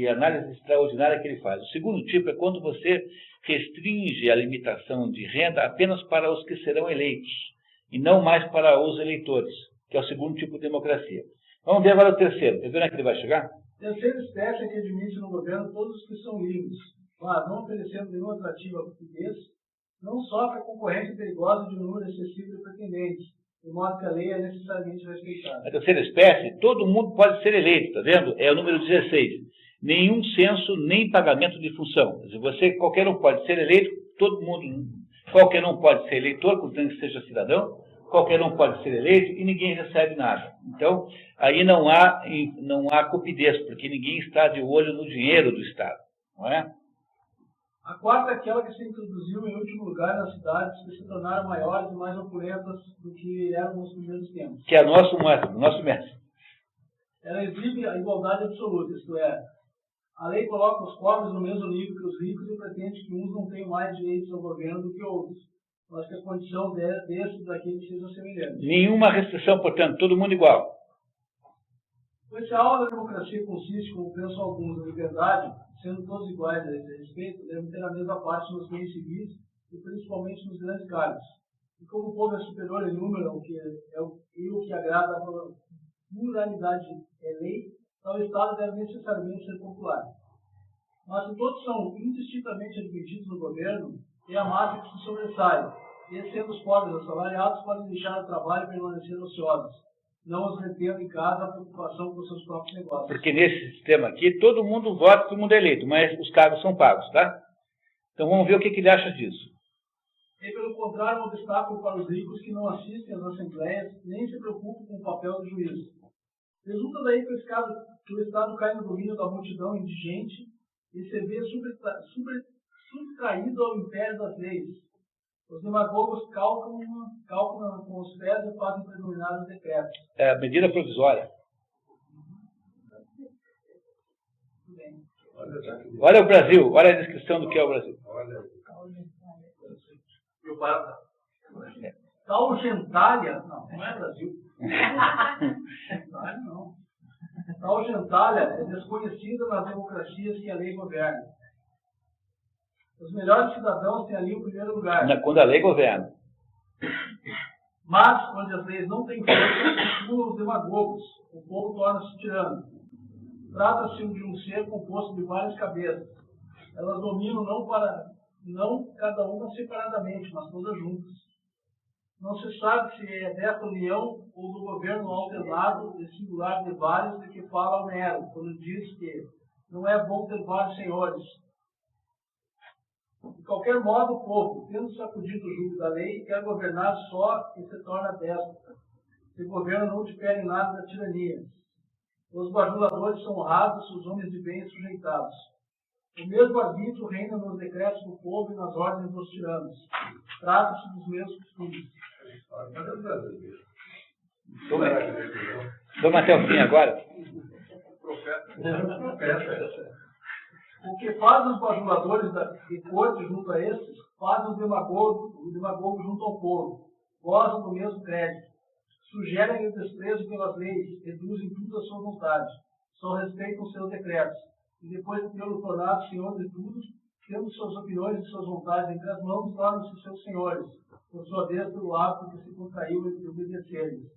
análise extraordinária que ele faz. O segundo tipo é quando você restringe a limitação de renda apenas para os que serão eleitos, e não mais para os eleitores, que é o segundo tipo de democracia. Vamos ver agora o terceiro. Tá vendo onde ele vai chegar? Terceira espécie é que admite no governo todos os que são livres, mas não oferecendo nenhum atrativo à português, não sofre a concorrência perigosa de um número excessivo de pretendentes, de modo que a lei é necessariamente respeitada. A terceira espécie, todo mundo pode ser eleito, tá vendo? É o número 16. Nenhum censo, nem pagamento de função. Qualquer um pode ser eleito, todo mundo, qualquer um pode ser eleitor, contanto que seja cidadão, qualquer um pode ser eleito e ninguém recebe nada. Então, aí não há cupidez, porque ninguém está de olho no dinheiro do Estado, não é? A quarta é aquela que se introduziu em último lugar nas cidades que se tornaram maiores e mais opulentas do que eram nos primeiros tempos. Que é nosso mestre. Ela exibe a igualdade absoluta, isto é, a lei coloca os pobres no mesmo nível que os ricos e pretende que uns não tenham mais direitos ao governo do que outros, mas que a condição desses daqueles seja semelhante. Nenhuma restrição, portanto, todo mundo igual. Pois se a aula da democracia consiste, como pensam alguns, na liberdade, sendo todos iguais a esse respeito, devem ter a mesma parte nos bens civis e principalmente nos grandes cargos. E como o povo é superior em número o que agrada à pluralidade é lei, tal Estado deve necessariamente ser popular. Mas se todos são indistintamente admitidos no governo, é a massa que se sobressai, e sendo os pobres assalariados, podem deixar o trabalho e permanecer ociosos, não os retendo em casa a preocupação com seus próprios negócios. Porque nesse sistema aqui, todo mundo vota, todo mundo é eleito, mas os cargos são pagos, tá? Então vamos ver o que ele acha disso. E pelo contrário, um obstáculo para os ricos que não assistem às assembleias, nem se preocupam com o papel do juiz. Resulta daí que o Estado cai no domínio da multidão indigente e se vê subtraído ao império das leis. Os demagogos calculam com os pés e fazem predominar os decretos. É medida provisória. Muito bem. Olha o Brasil, olha a descrição do que é o Brasil. E o Paraná? Tal gentalha, não é Brasil. Não. Tal gentalha é desconhecida nas democracias que a lei governa. Os melhores cidadãos têm ali o primeiro lugar. Quando a lei governa. Mas, onde as leis não têm força, pulam os demagogos, o povo torna-se tirano. Trata-se de um ser composto de várias cabeças. Elas dominam não cada uma separadamente, mas todas juntas. Não se sabe se é desta união ou do governo alternado e singular de vários de que fala Homero, quando diz que não é bom ter vários senhores. De qualquer modo, o povo, tendo sacudido o jugo da lei, quer governar só e se torna déspota. Se governo não difere nada da tirania. Os bajuladores são honrados, os homens de bem sujeitados. O mesmo arbítrio reina nos decretos do povo e nas ordens dos tiranos. Trata-se dos mesmos costumes. Vamos até o fim agora. O que fazem os bajuladores de corte junto a esses, fazem os demagogos junto ao povo. Gozam do mesmo crédito. Sugerem o desprezo pelas leis, reduzem tudo à sua vontade. Só respeitam seus decretos. E depois de tê-lo tornado senhor de tudo, tendo suas opiniões e suas vontades entre as mãos, tornam-se seus senhores, por sua vez pelo hábito que se contraiu entre obedecer-lhes.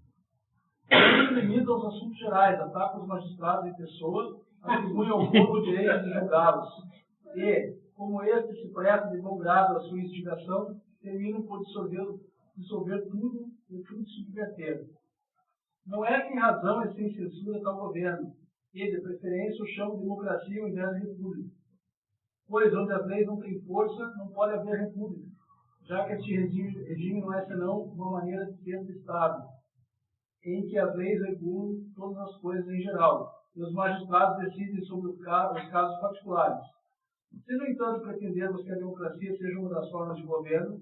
Eles se limitam aos assuntos gerais, atacam os magistrados em pessoa, atribuem ao povo o direito de julgá-los. E, como este se presta de bom grado à sua instigação, terminam por dissolver tudo e tudo subverter. Não é que em razão e sem censura tal governo, e, de preferência, o chamam de democracia ao invés de república. Pois, onde as leis não têm força, não pode haver república, já que este regime não é senão uma maneira de ser do Estado, em que as leis regulam todas as coisas em geral, e os magistrados decidem sobre os casos particulares. Se, no entanto, pretendermos que a democracia seja uma das formas de governo,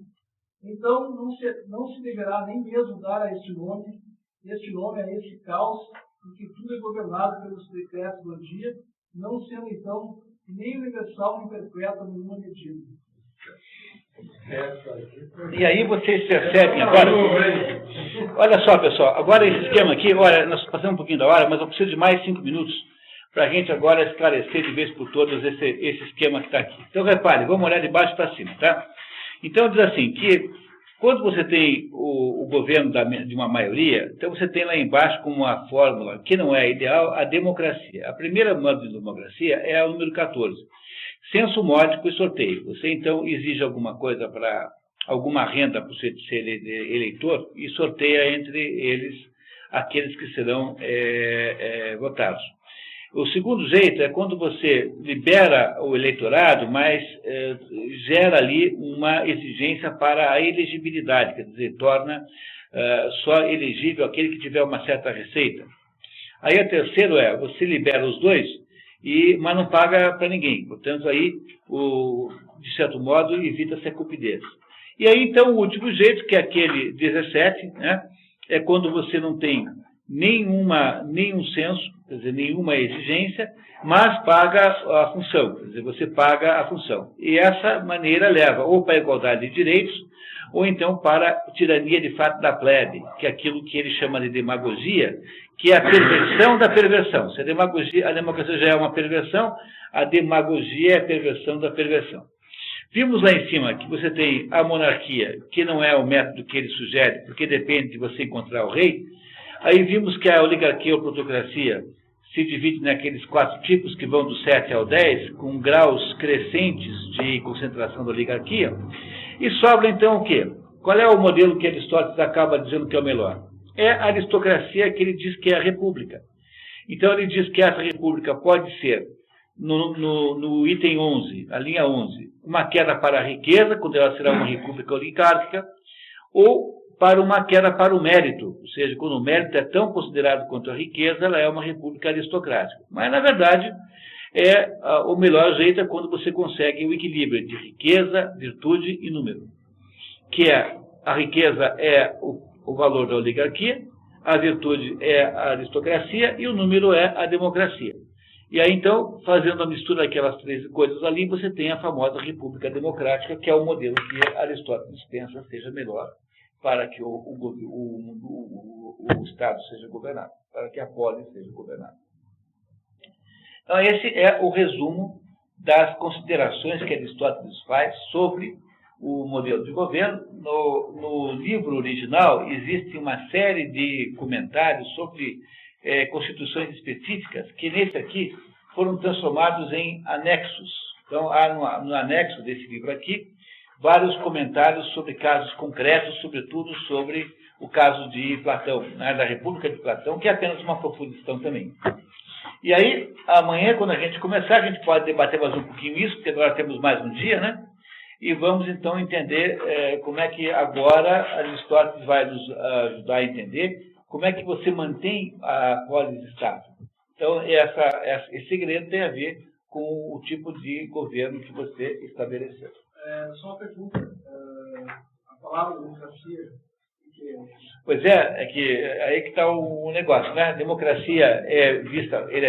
então não se deverá nem mesmo dar a este nome a esse caos em que tudo é governado pelos decretos do dia, não sendo, então, nem universal nem perpétuo em nenhuma medida. E aí vocês percebem agora... Olha só, pessoal, agora esse esquema aqui, olha, nós passamos um pouquinho da hora, mas eu preciso de mais 5 minutos para a gente agora esclarecer de vez por todas esse esquema que está aqui. Então, repare, vamos olhar de baixo para cima, tá? Então, diz assim, que quando você tem o governo de uma maioria, então você tem lá embaixo como uma fórmula, que não é ideal, a democracia. A primeira modo de democracia é o número 14. Censo módico e sorteio. Você, então, exige alguma coisa para alguma renda para você ser eleitor e sorteia entre eles aqueles que serão votados. O segundo jeito é quando você libera o eleitorado, mas gera ali uma exigência para a elegibilidade, quer dizer, torna só elegível aquele que tiver uma certa receita. Aí o terceiro você libera os dois, mas não paga para ninguém. Portanto, aí, de certo modo, evita-se a cupidez. E aí, então, o último jeito, que é aquele 17, né, é quando você não tem nenhum censo, quer dizer, nenhuma exigência, mas paga a função, quer dizer, você paga a função. E essa maneira leva ou para a igualdade de direitos, ou então para a tirania de fato da plebe, que é aquilo que ele chama de demagogia, que é a perversão da perversão. Se a democracia já é uma perversão, a demagogia é a perversão da perversão. Vimos lá em cima que você tem a monarquia, que não é o método que ele sugere, porque depende de você encontrar o rei. Aí vimos que a oligarquia ou plutocracia se divide naqueles 4 tipos que vão do 7 ao 10, com graus crescentes de concentração da oligarquia. E sobra então o quê? Qual é o modelo que Aristóteles acaba dizendo que é o melhor? É a aristocracia, que ele diz que é a república. Então ele diz que essa república pode ser, no item 11, a linha 11, uma queda para a riqueza, quando ela será uma república oligárquica, ou para uma queda para o mérito, ou seja, quando o mérito é tão considerado quanto a riqueza, ela é uma república aristocrática. Mas, na verdade, o melhor jeito é quando você consegue o equilíbrio entre riqueza, virtude e número. Que a riqueza é o valor da oligarquia, a virtude é a aristocracia e o número é a democracia. E aí, então, fazendo a mistura daquelas 3 coisas ali, você tem a famosa república democrática, que é o modelo que Aristóteles pensa seja melhor para que o Estado seja governado, para que a polis seja governada. Então, esse é o resumo das considerações que Aristóteles faz sobre o modelo de governo. No livro original existe uma série de comentários sobre constituições específicas, que nesse aqui foram transformados em anexos. Então, há no anexo desse livro aqui vários comentários sobre casos concretos, sobretudo sobre o caso de Platão, né, da República de Platão, que é apenas uma proposição também. E aí, amanhã, quando a gente começar, a gente pode debater mais um pouquinho isso, porque agora temos mais um dia, né? E vamos, então, entender como é que agora Aristóteles vai nos ajudar a entender como é que você mantém a polis estável. Então, esse segredo tem a ver com o tipo de governo que você estabeleceu. Só uma pergunta. A palavra democracia... Pois é que aí que está o negócio, né? A democracia é vista, ele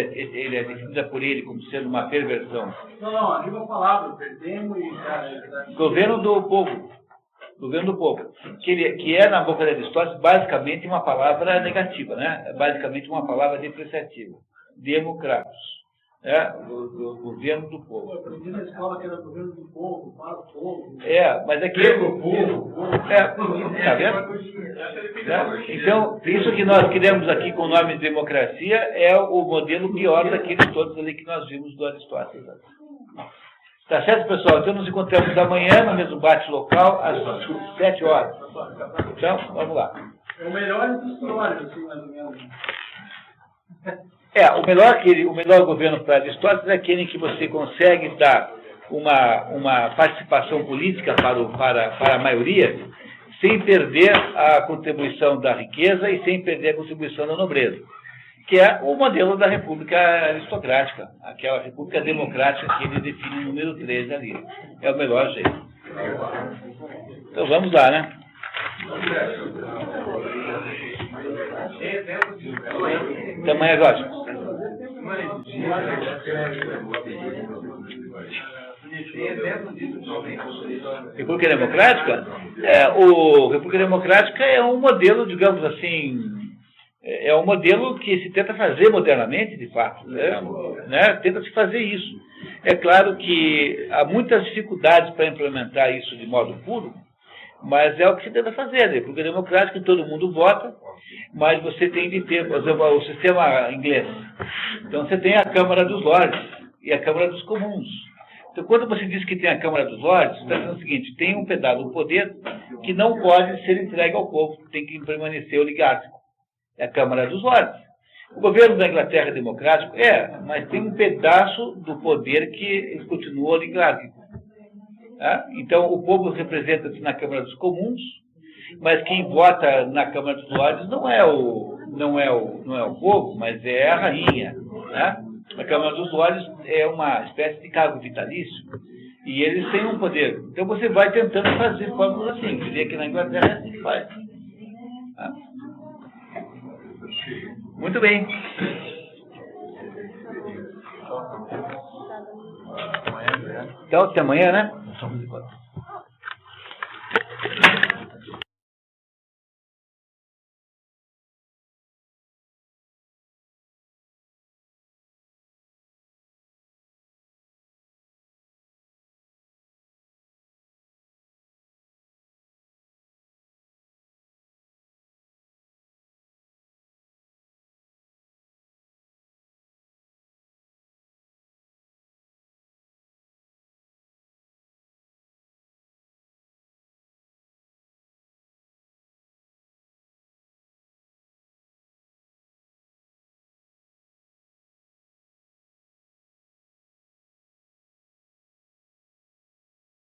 é definida por ele como sendo uma perversão. Não, a língua palavra, perdemos e... Governo do povo. Governo do povo. Que é, na boca de Aristóteles, basicamente uma palavra negativa, né? É basicamente uma palavra depreciativa. Democratos. Do governo do povo. Eu aprendi na escola que era o governo do povo, para o povo. Mas é que... Tá vendo? Então, isso que nós queremos aqui com o nome de democracia é o modelo pior daqueles todos ali que nós vimos do Aristóteles. Tá certo, pessoal? Então, nos encontramos amanhã no mesmo bate local, às 7 horas. Então, vamos lá. É o melhor dos piores, assim, mais ou menos. O melhor governo para Aristóteles é aquele em que você consegue dar uma participação política para a maioria, sem perder a contribuição da riqueza e sem perder a contribuição da nobreza, que é o modelo da República Aristocrática, aquela República Democrática que ele define no número 13 ali. É o melhor jeito. Então vamos lá, né? Até amanhã, Jorge. República Democrática? República Democrática é um modelo, digamos assim, é um modelo que se tenta fazer modernamente, de fato. Né? Tenta-se fazer isso. É claro que há muitas dificuldades para implementar isso de modo puro, mas é o que se tenta fazer. A República Democrática, todo mundo vota, mas você tem de ter, por exemplo, o sistema inglês. Então, você tem a Câmara dos Lordes e a Câmara dos Comuns. Então, quando você diz que tem a Câmara dos Lordes, está dizendo o seguinte: tem um pedaço do poder que não pode ser entregue ao povo, tem que permanecer oligárquico. É a Câmara dos Lordes. O governo da Inglaterra é democrático? Mas tem um pedaço do poder que continua oligárquico. Então, o povo representa-se na Câmara dos Comuns, mas quem vota na Câmara dos Lordes não é o povo, mas é a rainha. Né? A Câmara dos Lordes é uma espécie de cargo vitalício, e eles têm um poder. Então, você vai tentando fazer fórmulas assim. Você vê que na Inglaterra é assim que faz. Muito bem. Então, até amanhã, né?